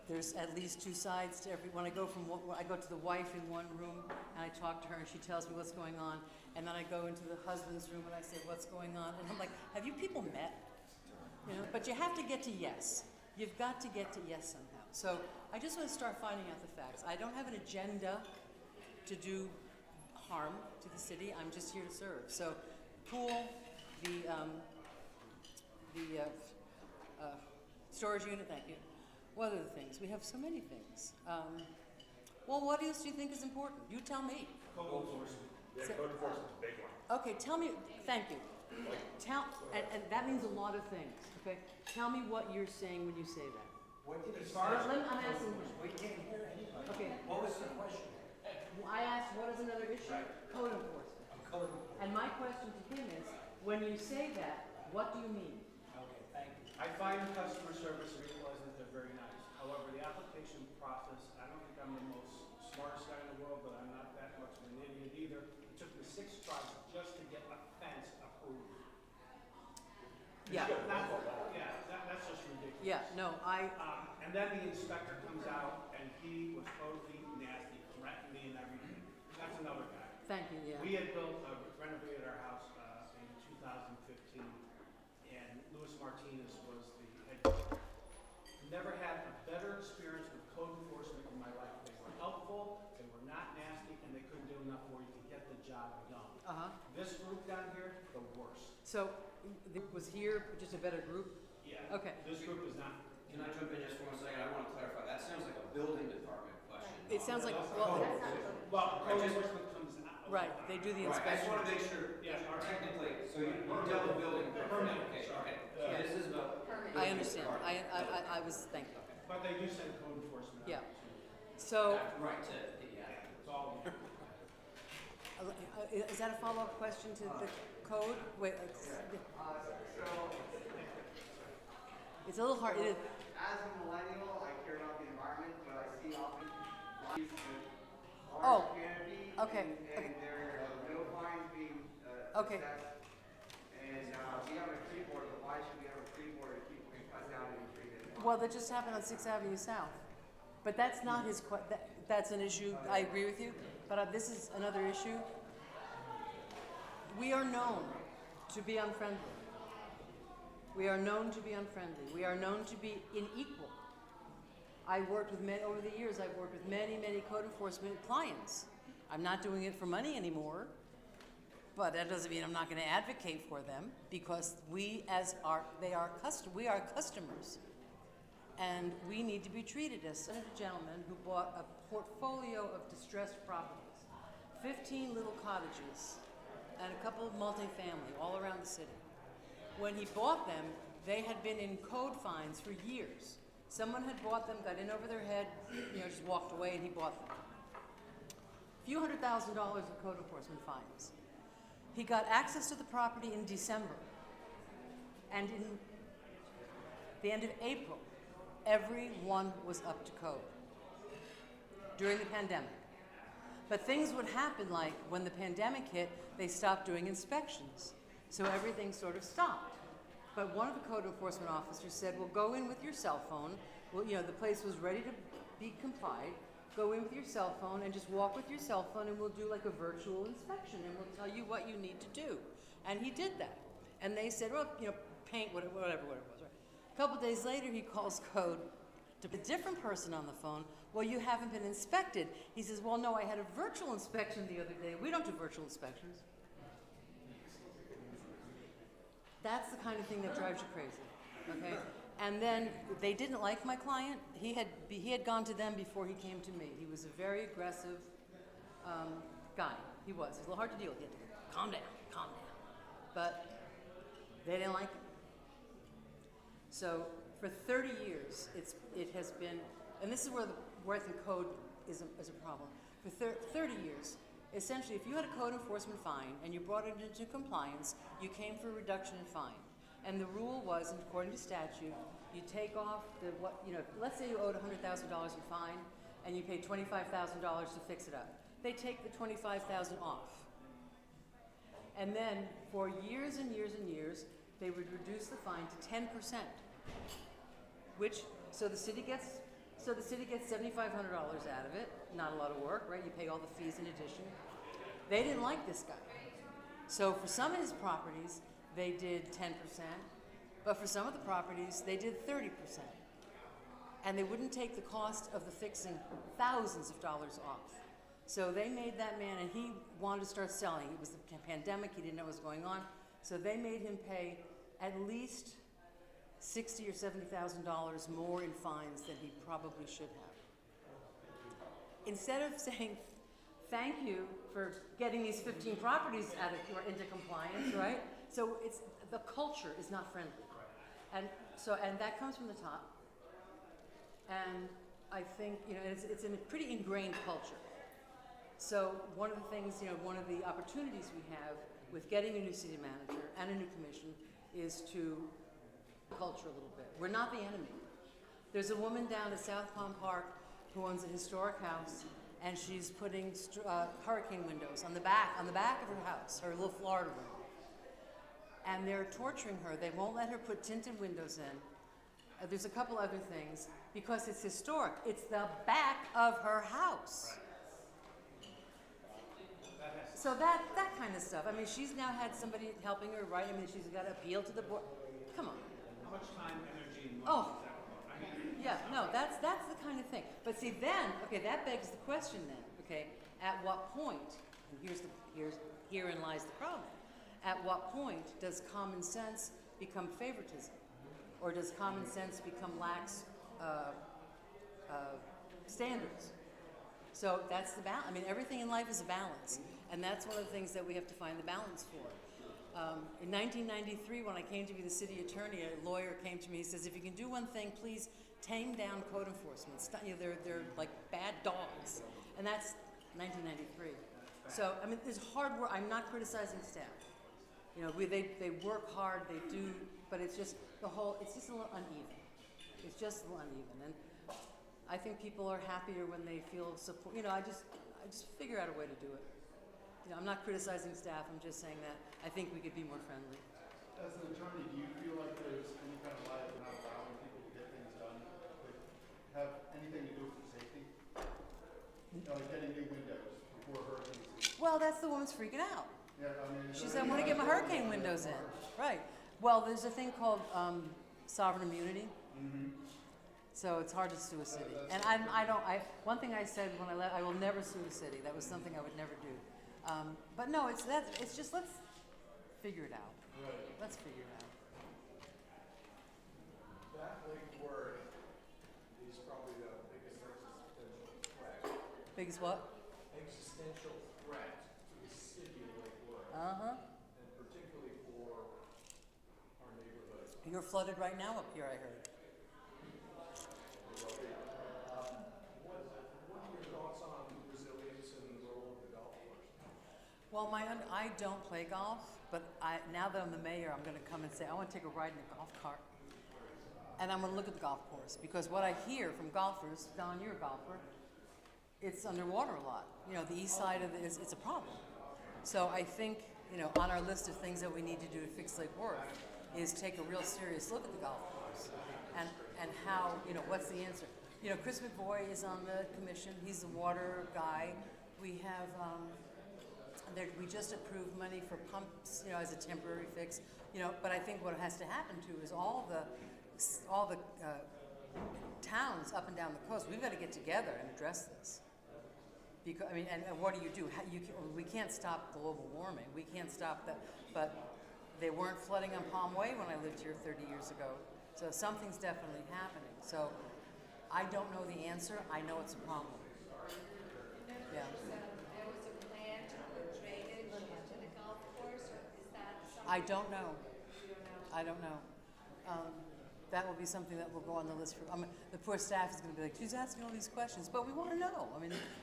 there's at least two sides to every, when I go I go to the wife in one room and I talk to her and she tells me what's going on, and then I go into the husband's room and I say, what's going on? And I'm like, have you people met? You know, but you have to get to yes. You've got to get to yes somehow. So I just want to start finding out the facts. I don't have an agenda to do harm to the city. I'm just here to serve. So pool, the storage unit, thank you. What other things? We have so many things. Well, what else do you think is important? You tell me. Code enforcement. Yeah, So- code enforcement's a big one. Okay, tell me, thank you. And that means a lot of things, okay? Tell me what you're saying when you say that. As far as I'm asking, We can't hear anybody. okay, What was the question? I asked what is another issue? Code enforcement. Code enforcement. And my question to him is, when you say that, what do you mean? Okay, thank you. I find customer service very pleasant, they're very nice. However, the application process, I don't think I'm the most smartest guy in the world, but I'm not that much of an idiot either. It took me 6 tries just to get a fence approved. Yeah, That's just ridiculous. yeah, no, And then the inspector comes out and he was totally nasty, threatened me and everything. That's another guy. thank you, yeah. We had renovated our house in 2015, and Louis Martinez was the head coach. Never had a better experience with code enforcement in my life. They were helpful, they were not nasty, and they couldn't do enough for you to get the job done. Uh-huh. This group down here, the worst. So, was here just a better group? Yeah. Okay. This group is not. Can I jump in just for 1 second? I want to clarify. That sounds like a building department question. It sounds like, Well, well, code enforcement comes out. right, they do the Right, I just inspection. want to make sure, Yeah. technically, so you dealt with building permit application, okay. So Yeah. this is about. I understand, I was, thank you. But they do send code enforcement out. Yeah. So, Right, to, It's all. is that a follow-up question to the code? Wait, it's a little hard, it is, As a millennial, I care about the environment, but I see often lines with Oh, large canopy okay, and there are no fines being Okay. assessed. And we have a tree board, but why should we have a tree board if people can cut down any tree they want? well, that just happened on 6th Avenue South. But that's not his, that's an issue, I agree with you, but this is another issue. We are known to be unfriendly. We are known to be unfriendly. We are known to be unequal. I worked with many, over the years, I've worked with many, many code enforcement clients. I'm not doing it for money anymore, but that doesn't mean I'm not going to advocate for them, because we we are customers. And we need to be treated as a gentleman who bought a portfolio of distressed properties, 15 little cottages, and a couple of multifamily all around the city. When he bought them, they had been in code fines for years. Someone had bought them, got in over their head, just walked away, and he bought them. A few $100,000 of code enforcement fines. He got access to the property in December, and in the end of April, everyone was up to code during the pandemic. But things would happen, like when the pandemic hit, they stopped doing inspections. So everything sort of stopped. But one of the code enforcement officers said, well, go in with your cell phone. Well, the place was ready to be complied. Go in with your cell phone and just walk with your cell phone, and we'll do like a virtual inspection, and we'll tell you what you need to do. And he did that. And they said, well, paint, whatever it was, right? A couple days later, he calls code to a different person on the phone. Well, you haven't been inspected. He says, well, no, I had a virtual inspection the other day. We don't do virtual inspections. That's the kind of thing that drives you crazy, okay? And then they didn't like my client. He had gone to them before he came to me. He was a very aggressive guy. He was. He was a little hard to deal with. He had to calm down, calm down. But they didn't like him. So for 30 years, it has been, and this is where I think code is a problem. For 30 years, essentially, if you had a code enforcement fine and you brought it into compliance, you came for a reduction in fine. And the rule was, and according to statute, you take off let's say you owed $100,000 in fine and you paid $25,000 to fix it up. They take the $25,000 off. And then for years and years and years, they would reduce the fine to 10%, so the city gets So the city gets $7,500 out of it, not a lot of work, right? You pay all the fees in addition. They didn't like this guy. So for some of his properties, they did 10%, but for some of the properties, they did 30%. And they wouldn't take the cost of the fixing thousands of dollars off. So they made that man, and he wanted to start selling. It was the pandemic, he didn't know what was going on. So they made him pay at least $60,000 or $70,000 more in fines than he probably should have. Instead of saying, thank you for getting these 15 properties out of or into compliance, right? So it's the culture is not friendly, and that comes from the top. And I think it's a pretty ingrained culture. So one of the things, one of the opportunities we have with getting a new city manager and a new commission is to culture a little bit. We're not the enemy. There's a woman down at South Palm Park who owns a historic house, and she's putting hurricane windows on the back of her house, her little Florida room. And they're torturing her. They won't let her put tinted windows in. There's a couple other things because it's historic. It's the back of her house. So that kind of stuff. I mean, she's now had somebody helping her, right? I mean, she's got to appeal to the board. Come on. How much time, energy, and money Oh. is that about? I mean, Yeah, no, that's the kind of thing. But see, then, okay, that begs the question then, okay, at what point, and herein lies the problem, at what point does common sense become favoritism? Or does common sense become lax standards? So that's the balance. I mean, everything in life is a balance. And that's one of the things that we have to find the balance for. In 1993, when I came to be the city attorney, a lawyer came to me. He says, "If you can do one thing, please tame down code enforcement. They're like bad dogs," and that's 1993. So I mean, there's hard work. I'm not criticizing staff. They work hard. They do, but it's just it's just a little uneven. It's just a little uneven, and I think people are happier when they feel support. I just figure out a way to do it. I'm not criticizing staff. I'm just saying that I think we could be more friendly. As an attorney, do you feel like there's any kind of light in not allowing people to get things done that have anything to do with the safety? Like getting new windows before hurricanes? Well, that's the woman's freaking out. Yeah, I mean, She said, "I want to get my hurricane windows in." Right. Well, there's a thing called sovereign immunity. Mm-hmm. So it's hard to sue a city. And one thing I said when I left, I will never sue the city. That was something I would never do. But no, it's just let's figure it out. Right. Let's figure it out. That Lake word is probably the biggest existential threat. Biggest what? Existential threat to the city of Lake Worth, Uh-huh. and particularly for our neighborhood. You're flooded right now up here, I heard. What are your thoughts on resilience and the role of the golf course? Well, I don't play golf, but now that I'm the mayor, I'm going to come and say, I want to take a ride in a golf cart. And I'm going to look at the golf course, because what I hear from golfers, Don, you're a golfer, it's underwater a lot. The east side of it's a problem. So I think, on our list of things that we need to do to fix Lake Worth is take a real serious look at the golf course and how, what's the answer? Chris McVoy is on the commission. He's the water guy. We have, we just approved money for pumps, as a temporary fix. But I think what has to happen too is all the towns up and down the coast, we've got to get together and address this. Because and what do? We can't stop global warming. We can't stop that. But they weren't flooding on Palm Way when I lived here 30 years ago. So something's definitely happening. So I don't know the answer. I know it's a problem. Yeah. There was a plan to put drainage into the golf course, or is that something? I don't know. You don't know? I don't know. That will be something that will go on the list for. The poor staff is going to be like, she's asking all these questions, but we want to know.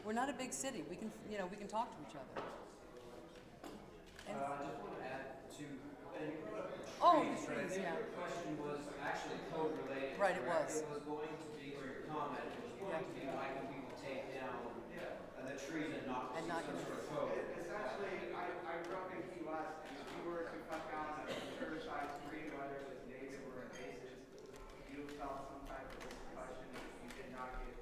We're not a big city. We can, we can talk to each other. I just want to add to, and you brought up the trees, Oh, the but I trees, think yeah. your question was actually code related. Right, it correct? was. It was going to be, or your comment, it was going to be why can people take down the trees and not And pursue not some get- sort of code? Essentially, I grew up in Key West, and if you were to cut down a certified tree, whether it was native or invasive, you felt some type of repercussion if you did not get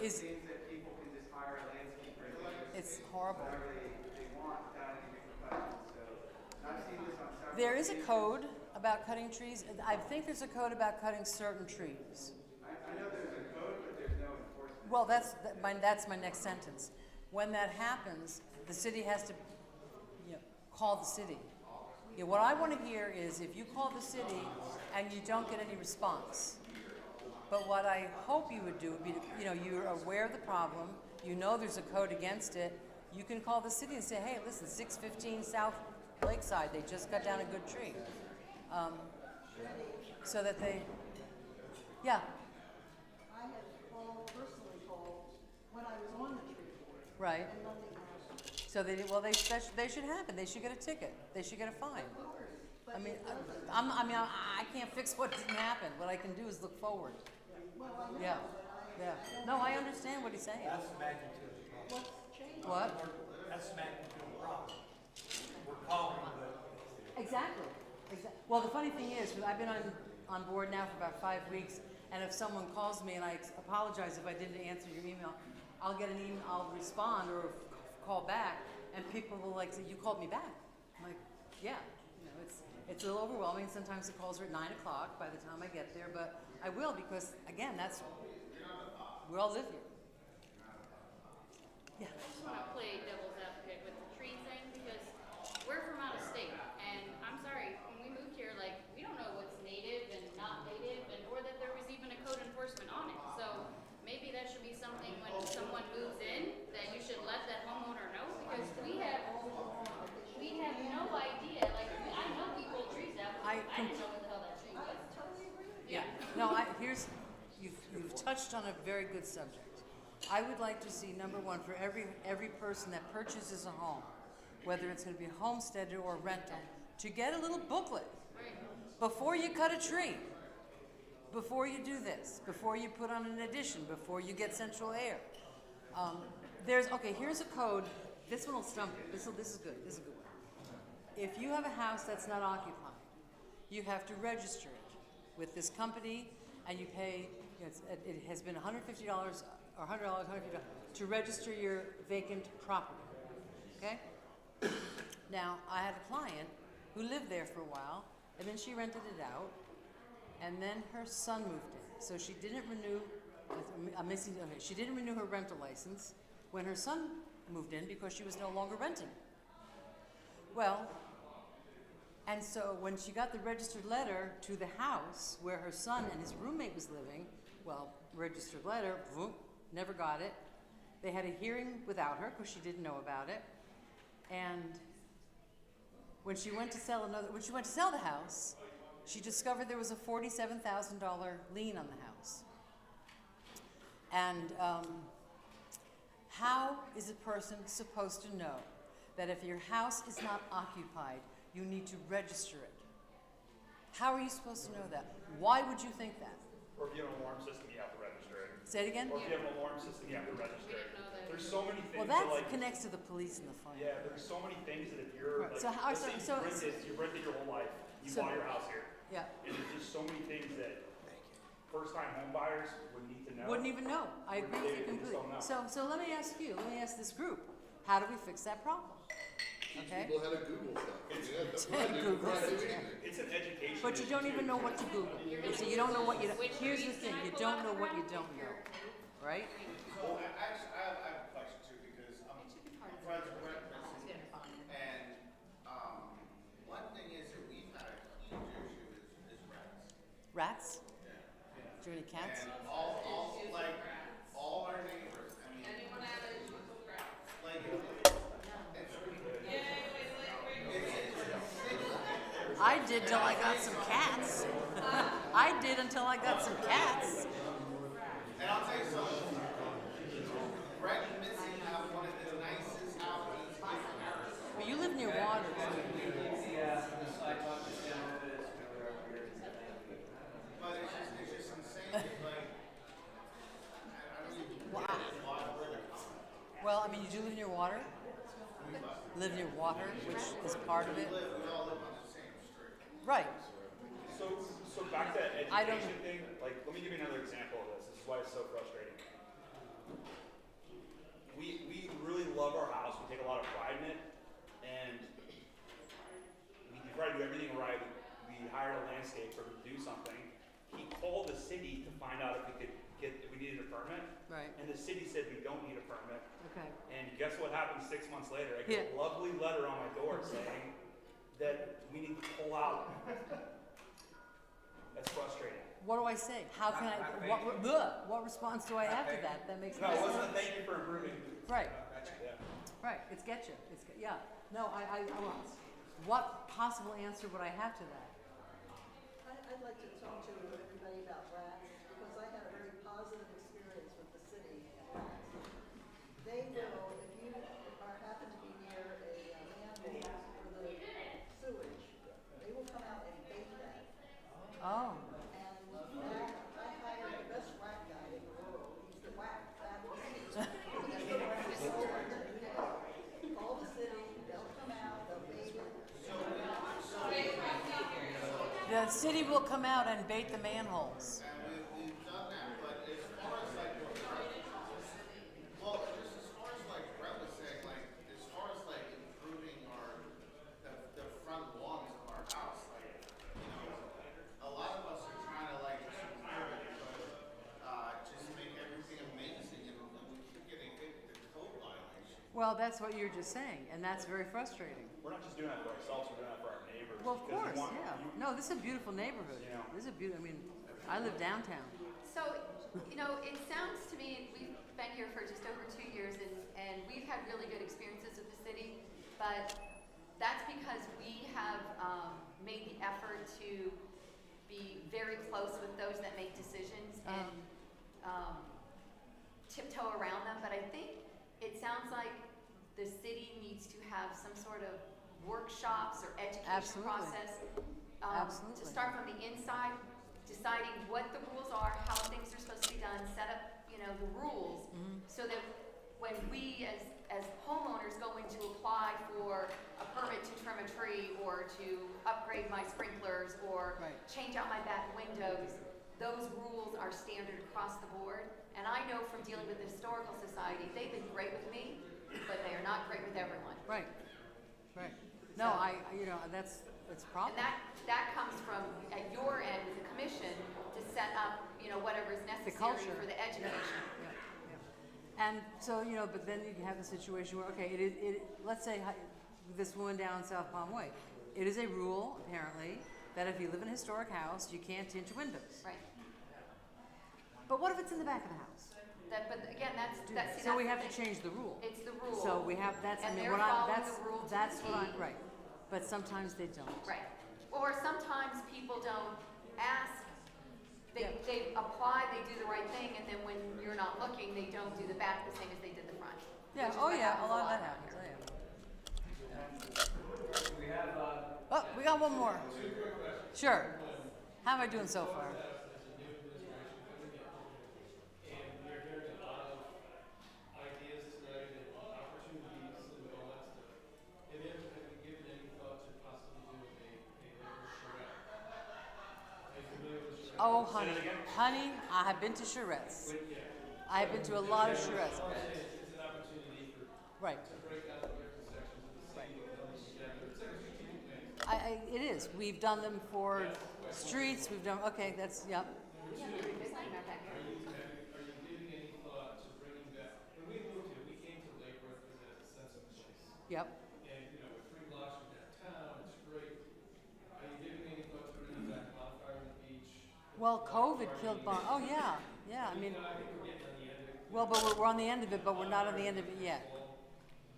Is- it means that people can just hire a landscaper and they just It's horrible. whatever they want without any repercussions, so. And I've seen this on several. There is a occasions. code about cutting trees. I think there's a code about cutting certain trees. I know there's a code, but there's no enforcement. Well, that's my next sentence. When that happens, the city has to, call the city. What I want to hear is if you call the city and you don't get any response. But what I hope you would do would be, you're aware of the problem, you know there's a code against it, you can call the city and say, hey, listen, 615 South Lakeside, they just cut down a good tree. So that they, yeah, I have personally called when I was on the tree board, right. and nothing happened. So they should happen. They should get a ticket. They should get a fine. But I mean, it doesn't. I can't fix what didn't happen. What I can do is look forward. Well, I know, Yeah, but yeah. No, I understand what he's saying. That's the magnitude of the problem. what's changed? What? That's the magnitude of the problem. We're calling, but Exactly. Well, the funny thing is, I've been on board now for about 5 weeks, and if someone calls me, and I apologize if I didn't answer your email, I'll get an email, I'll respond or call back, and people will say, you called me back. I'm like, yeah. It's a little overwhelming. Sometimes the calls are at 9 o'clock by the time I get there, but I will because, again, we all live here. Yeah. I just want to play devil's advocate with the tree thing because we're from out of state, and I'm sorry, when we moved here, we don't know what's native and not native, or that there was even a code enforcement on it. So maybe that should be something when someone moves in that you should let that homeowner know because we have no idea. I know we pull trees out. I didn't know what the hell that tree was. Yeah. No, you've touched on a very good subject. I would like to see, number one, for every person that purchases a home, whether it's going to be a homestead or a rental, to get a little booklet before you cut a tree, before you do this, before you put on an addition, before you get central air. Here's a code. This one will stump you. This is good. This is a good one. If you have a house that's not occupied, you have to register it with this company, and you pay. It has been $150 or $100, $150 to register your vacant property. Okay. Now, I had a client who lived there for a while, and then she rented it out, and then her son moved in. So she didn't renew. She didn't renew her rental license when her son moved in because she was no longer renting. Well, and so when she got the registered letter to the house where her son and his roommate was living, registered letter, never got it. They had a hearing without her because she didn't know about it. And when she went to sell the house, she discovered there was a $47,000 lien on the house. And how is a person supposed to know that if your house is not occupied, you need to register it? How are you supposed to know that? Why would you think that? Or if you have an alarm system, you have to register it. Say it again? Or if you have an alarm system, you have to register it. There's so many things Well, that that connects to the police and the fire. yeah, there's so many things that if you're Right. like, let's say you've rented your whole life, you bought your house here. Yeah. And there's just so many things that first-time home buyers would need to know. Wouldn't even know. I agree with you They just completely. don't know. So let me ask this group, how do we fix that problem? Okay? People had to Google stuff. Google It's an education. But you don't even know what to Google. So you don't know what you don't. Here's the thing, you don't know what you don't know, right? So actually, I have a question too, because I'm friends with Brett Princeton, and one thing is that we've had a huge issue is rats. Rats? Do you have any cats? And all our neighbors, I mean. Anyone have an issue with rats? I did till I got some cats. I did until I got some cats. And I'll tell you something. Brett and Missy have one of the nicest houses in Paris. But you live near water. But it's just insane. I don't even Wow. get why where they're coming. Well, I mean, you do live near water? Live near water, which is part of it. We all live on the same street. Right. So back to that I don't education thing, let me give you another example of this. This is why it's so frustrating. we really love our house. We take a lot of pride in it, and we try to do everything right. We hired a landscaper to do something. He called the city to find out if we needed a permit. Right. And the city said we don't need a permit. Okay. And guess what happened 6 months later? I get a lovely letter on my door saying that we need to pull out. That's frustrating. What do I say? How can I? What response do I have to that? That makes No, no it sense. wasn't a thank you for improving. Right. Yeah. Right. It's getcha. Yeah. No, I want. What possible answer would I have to that? I'd like to talk to everybody about rats, because I had a very positive experience with the city and rats. They will, if you happen to be near a manhole for the sewage, they will come out and bait that. Oh. And that, I hired the best rat guy in the world. He's the rat wizard. Call the city, they'll come out, they'll bait it. The city will come out and bait the manholes. And we've done that, but as far as like, well, just as far as like Brett was saying, like, as far as like improving the front lawns of our house, like, you know, a lot of us are trying to like just improve it, but just make everything amazing, and we keep getting hit with the code violations. Well, that's what you're just saying, and that's very frustrating. We're not just doing that for ourselves, we're doing that for our neighbors. Well, of because we course, want- yeah. No, this is a beautiful neighborhood. You know. This is a beautiful. I mean, I live downtown. So, you know, it sounds to me, we've been here for just over 2 years, and we've had really good experiences with the city, but that's because we have made the effort to be very close with those that make decisions and tiptoe around them. But I think it sounds like the city needs to have some sort of workshops or education Absolutely. process Absolutely. to start from the inside, deciding what the rules are, how things are supposed to be done, set up, you know, the rules, so that when we as homeowners go in to apply for a permit to trim a tree or to upgrade my sprinklers or Right. change out my back windows, those rules are standard across the board. And I know from dealing with the Historical Society, they've been great with me, but they are not great with everyone. Right. Right. No, that's a problem. And that comes from, at your end, with the commission, to set up, you know, whatever is necessary culture. for the education. Yeah, yeah. And so, but then you have the situation where, okay, let's say this woman down South Palm Way, it is a rule, apparently, that if you live in a historic house, you can't tint your windows. Right. But what if it's in the back of the house? But again, that's So we have the to thing. change the rule. It's the rule. So we have, And they're following the rule to the that's what T. right. But sometimes they don't. Right. Or sometimes people don't ask. Yeah. They apply, they do the right thing, and then when you're not looking, they don't do the back the same as they did the front. Yeah, which is oh what yeah, a happens lot of that around happens, here. oh yeah. We have, Oh, we got one more. Sure. How am I doing so far? And we're hearing a lot of ideas tonight and opportunities and all that stuff. Have you given any thought to possibly doing a local charrette? Are you familiar with charrette? Oh, honey, I have been to charettes. I have been to a lot of charettes. It's an opportunity Right. to break out the different sections of the city and come together. It's like a strategic plan. It is. We've done them for streets. We've done. Okay, that's yep. Yeah, very good. Not back here. Are you giving any thought to bringing back? When we moved here, we came to Lakewood because it has a sense of place. Yep. And, with 3 blocks from downtown, it's great. Are you giving any thought to bringing back bonfire on the beach? Well, COVID killed Bon. Oh yeah, yeah. I mean, I think we're getting on the end of it. well, but we're on the end of it, but we're not on the end of it yet.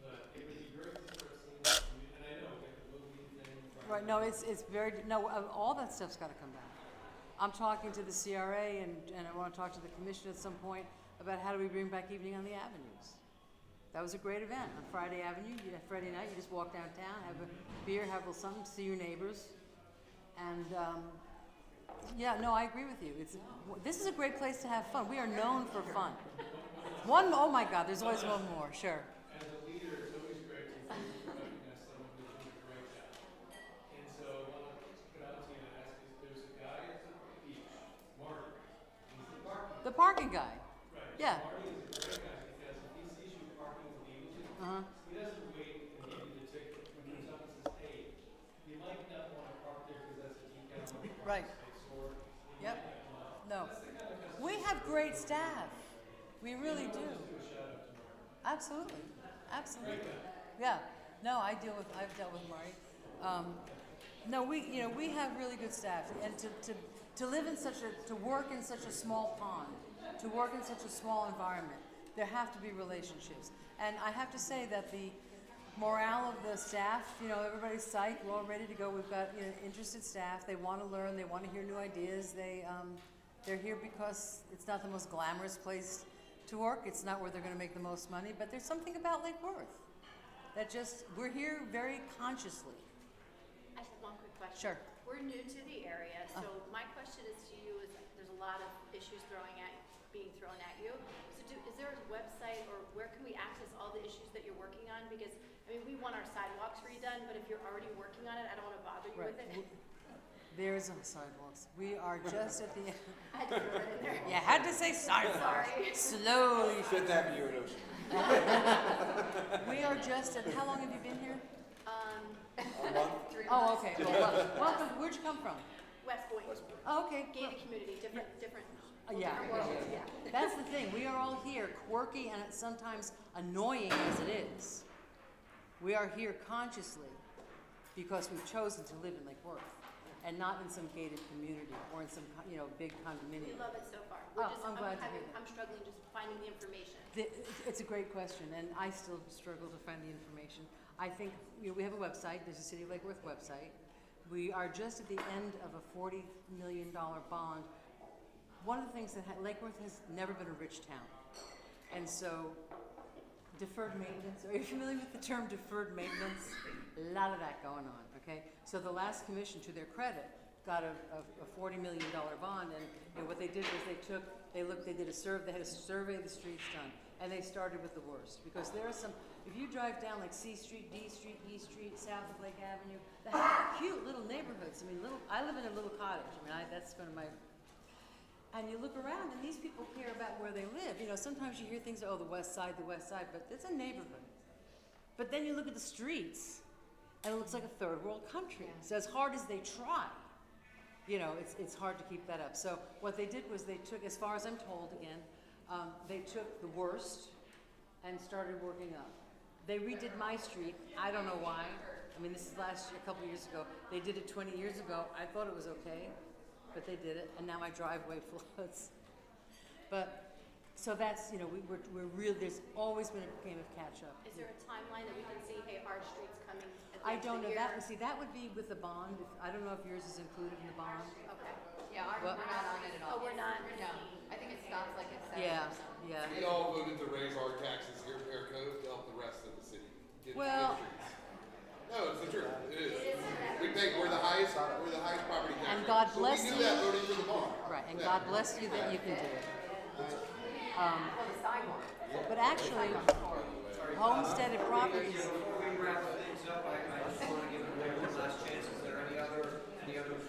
But it would be great to start seeing that. And I know, like the movie thing. Right. No, it's very no. All that stuff's got to come back. I'm talking to the CRA and I want to talk to the commission at some point about how do we bring back evening on the avenues. That was a great event on Friday Avenue. Friday night, you just walk downtown, have a beer, have a little something, see your neighbors, and yeah, no, I agree with you. This is a great place to have fun. We are known for fun. Oh my God, there's always one more. Sure. As a leader, it's always great to recognize someone who's doing a great job. And so I want to put out to you and ask you, there's a guy at the beach, Marty. He's the parking guy. The parking guy. Right. Yeah. Marty is a great guy. staff. We really do. Absolutely, absolutely. Yeah. No, I've dealt with Marty. No, we have really good staff, and to live in to work in such a small pond, to work in such a small environment, there have to be relationships. And I have to say that the morale of the staff, everybody's psyched, we're all ready to go. We've got interested staff. They want to learn. They want to hear new ideas. They're here because it's not the most glamorous place to work. It's not where they're going to make the most money. But there's something about Lake Worth that we're here very consciously. I have one quick question. Sure. We're new to the area, so my question is to you: is there's a lot of issues being thrown at you. So is there a website or where can we access all the issues that you're working on? Because we want our sidewalks redone, but if you're already working on it, I don't want to bother you with it. There's sidewalks. We are just at the end. I had to throw it in there. You had to say sidewalks. Sorry. Slowly. Fifth Avenue and Ocean. We are just at, how long have you been here? A month? 3 months. Oh, okay. Well, welcome. Where'd you come from? West Point. Oh, okay. Gated community, different Yeah. different world. Yeah. That's the thing. We are all here, quirky and sometimes annoying as it is. We are here consciously because we've chosen to live in Lake Worth and not in some gated community or in some big condominium. We love it so far. I'm glad to hear that. I'm struggling just finding the information. It's a great question, and I still struggle to find the information. I think we have a website. There's a City of Lake Worth website. We are just at the end of a $40 million bond. One of the things that Lake Worth has never been a rich town, and so deferred maintenance. Are you familiar with the term deferred maintenance? A lot of that going on. Okay, so the last commission, to their credit, got a $40 million bond, and what they did was they did a survey. They had a survey of the streets done, and they started with the worst because there are some. If you drive down like C Street, D Street, E Street, south of Lake Avenue, they have cute little neighborhoods. I live in a little cottage. That's one of my. And you look around, and these people care about where they live. Sometimes you hear things, the West Side, but it's a neighborhood. But then you look at the streets, and it looks like a third world country. So as hard as they try, it's hard to keep that up. So what they did was they took, as far as I'm told again, they took the worst and started working up. They redid my street. I don't know why. This is a couple years ago. They did it 20 years ago. I thought it was okay, but they did it, and now my driveway floods. But so that's we're real. There's always been a game of catch up. Is there a timeline that we can see? Hey, our street's coming. I don't know that. That would be with the bond. I don't know if yours is included in the bond. Okay. Yeah, we're not on it at all. Oh, we're not. No, I think it stops like at 7 Yeah, or something. yeah. We all voted to raise our taxes here in Parrot Cove to help the rest of the city get Well- good streets. No, it's the truth. It is. We're the highest property tax. And rate. God So bless we you. knew that voting for the bond. Right, and Yeah. God bless you that you can do it. The sidewalk. But actually, homesteaded properties. Before we wrap things up, I just want to give the mayor one last chance. Is there any other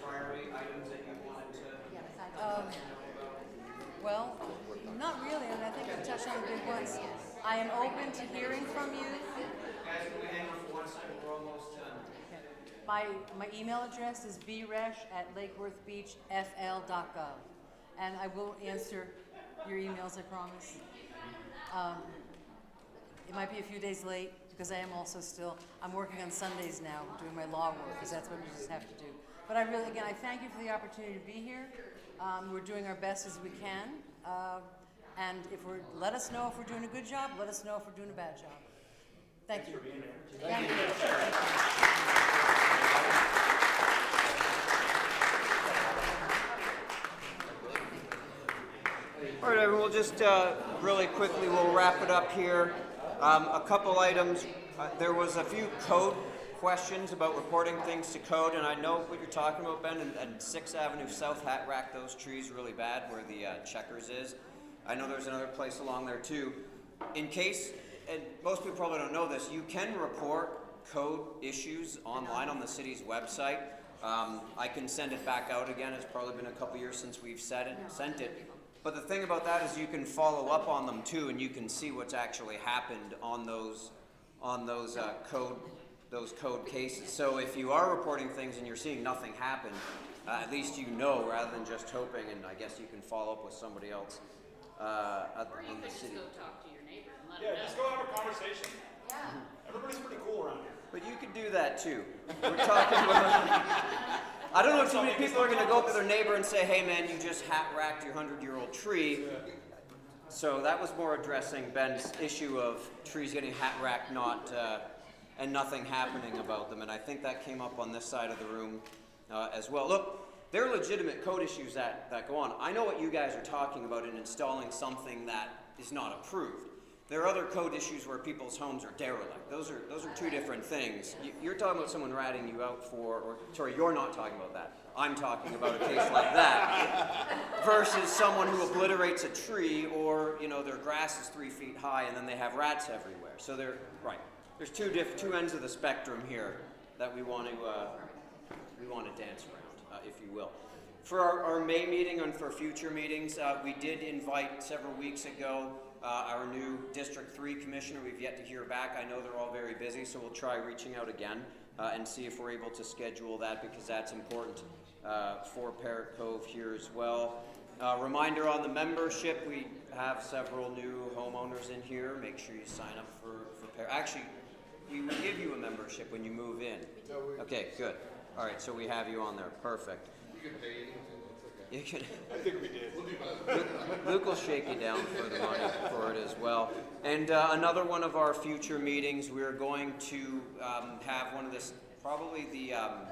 priority items that you wanted to? Well, not really. I think we touched on the big ones. I am open to hearing from you. Guys, can we hang on for 1 second? We're almost done. My email address is bresh@lakeworthbeachfl.gov, and I will answer your emails, I promise. It might be a few days late because I am also I'm working on Sundays now doing my law work because that's what we just have to do. But I thank you for the opportunity to be here. We're doing our best as we can. And let us know if we're doing a good job, let us know if we're doing a bad job. Thank you. Thank you. All right, everyone, we'll just really quickly, we'll wrap it up here. A couple items. There was a few code questions about reporting things to code, and I know what you're talking about, Ben, and 6th Avenue South hat racked those trees really bad where the Checkers is. I know there's another place along there too. In case, and most people probably don't know this, you can report code issues online on the city's website. I can send it back out again. It's probably been a couple years since we've sent it. But the thing about that is you can follow up on them too, and you can see what's actually happened on those code cases. So if you are reporting things and you're seeing nothing happen, at least you know rather than just hoping, and I guess you can follow up with somebody else. Or you on the could just city. go talk to your neighbor and let him know. Yeah, just go have a conversation. Yeah. Everybody's pretty cool around here. But you could do that too. We're talking about. I don't know if too many people are going to go up to their neighbor and say, "Hey, man, you just hat racked your 100-year-old tree." So that was more addressing Ben's issue of trees getting hat racked, and nothing happening about them. And I think that came up on this side of the room as well. Look, there are legitimate code issues that go on. I know what you guys are talking about in installing something that is not approved. There are other code issues where people's homes are derelict. Those are two different things. You're talking about someone ratting you out you're not talking about that. I'm talking about a case like that versus someone who obliterates a tree, or their grass is 3 feet high and then they have rats everywhere. So there's two ends of the spectrum here that we want to dance around, if you will. For our May meeting and for future meetings, we did invite several weeks ago our new District 3 Commissioner. We've yet to hear back. I know they're all very busy, so we'll try reaching out again and see if we're able to schedule that, because that's important for Parrot Cove here as well. Reminder on the membership, we have several new homeowners in here. Make sure you sign up for Parrot. Actually, we will give you a membership when you move in. Okay, good. All right, so we have you on there. Perfect. You can pay anything. You can. I think we did. We'll do both. Luke will shake you down for the money for it as well. And another one of our future meetings, we're going to have one of this, probably the, I'm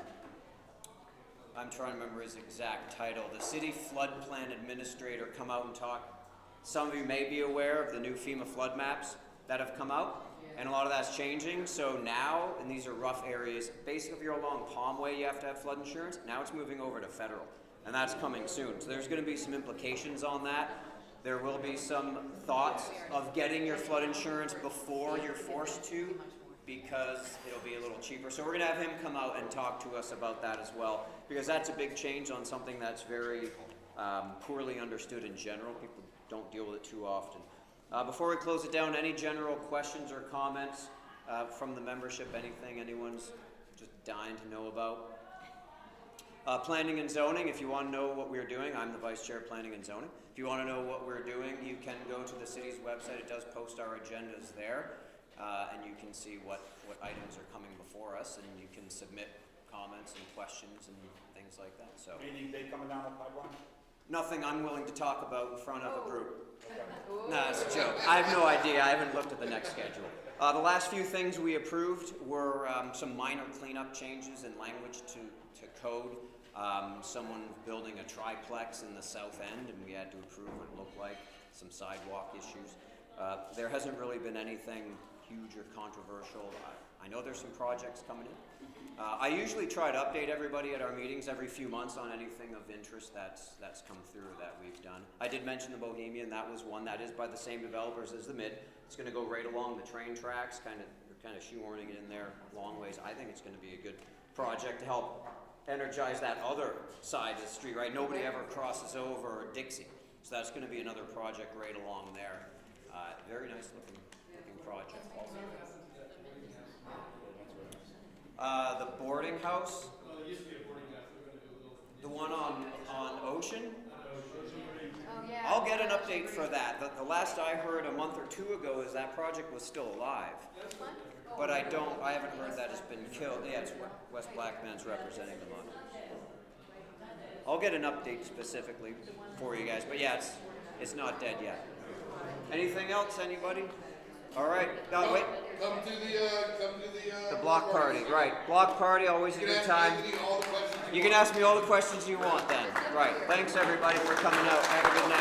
trying to remember his exact title, the City Flood Plan Administrator come out and talk. Some of you may be aware of the new FEMA flood maps that have come out, and a lot of that's changing. So now, and these are rough areas, basically if you're along Palm Way, you have to have flood insurance. Now it's moving over to federal. And that's coming soon. So there's going to be some implications on that. There will be some thoughts of getting your flood insurance before you're forced to, because it'll be a little cheaper. So we're going to have him come out and talk to us about that as well, because that's a big change on something that's very poorly understood in general. People don't deal with it too often. Before we close it down, any general questions or comments from the membership? Anything anyone's just dying to know about? Planning and zoning, if you want to know what we're doing, I'm the Vice Chair of Planning and Zoning. If you want to know what we're doing, you can go to the city's website. It does post our agendas there, and you can see what items are coming before us, and you can submit comments and questions and things like that. So, Anything big coming down the pipeline? nothing I'm willing to talk about in front of a group. Nah, it's a joke. I have no idea. I haven't looked at the next schedule. The last few things we approved were some minor cleanup changes in language to code. Someone building a triplex in the south end, and we had to approve what it looked like, some sidewalk issues. There hasn't really been anything huge or controversial. I know there's some projects coming in. I usually try to update everybody at our meetings every few months on anything of interest that's come through that we've done. I did mention the Bohemian. That was one that is by the same developers as the Mid. It's going to go right along the train tracks, kind of shoehorning it in there long ways. I think it's going to be a good project to help energize that other side of the street, right? Nobody ever crosses over Dixie. So that's going to be another project right along there. Very nice looking project. The boarding house, Well, there used to be a boarding house. We're going to do a little. the one on Ocean. Oh, yeah. I'll get an update for that. The last I heard a month or two ago is that project was still alive. But I haven't heard that it's been killed. Yeah, it's West Blackman's representing them on it. I'll get an update specifically for you guys. But yeah, it's not dead yet. Anything else, anybody? All right. Wait. Come to the The block party, right. Block party, always a good time. You can ask me all the questions you want then. Right. Thanks everybody for coming out. Have a good night.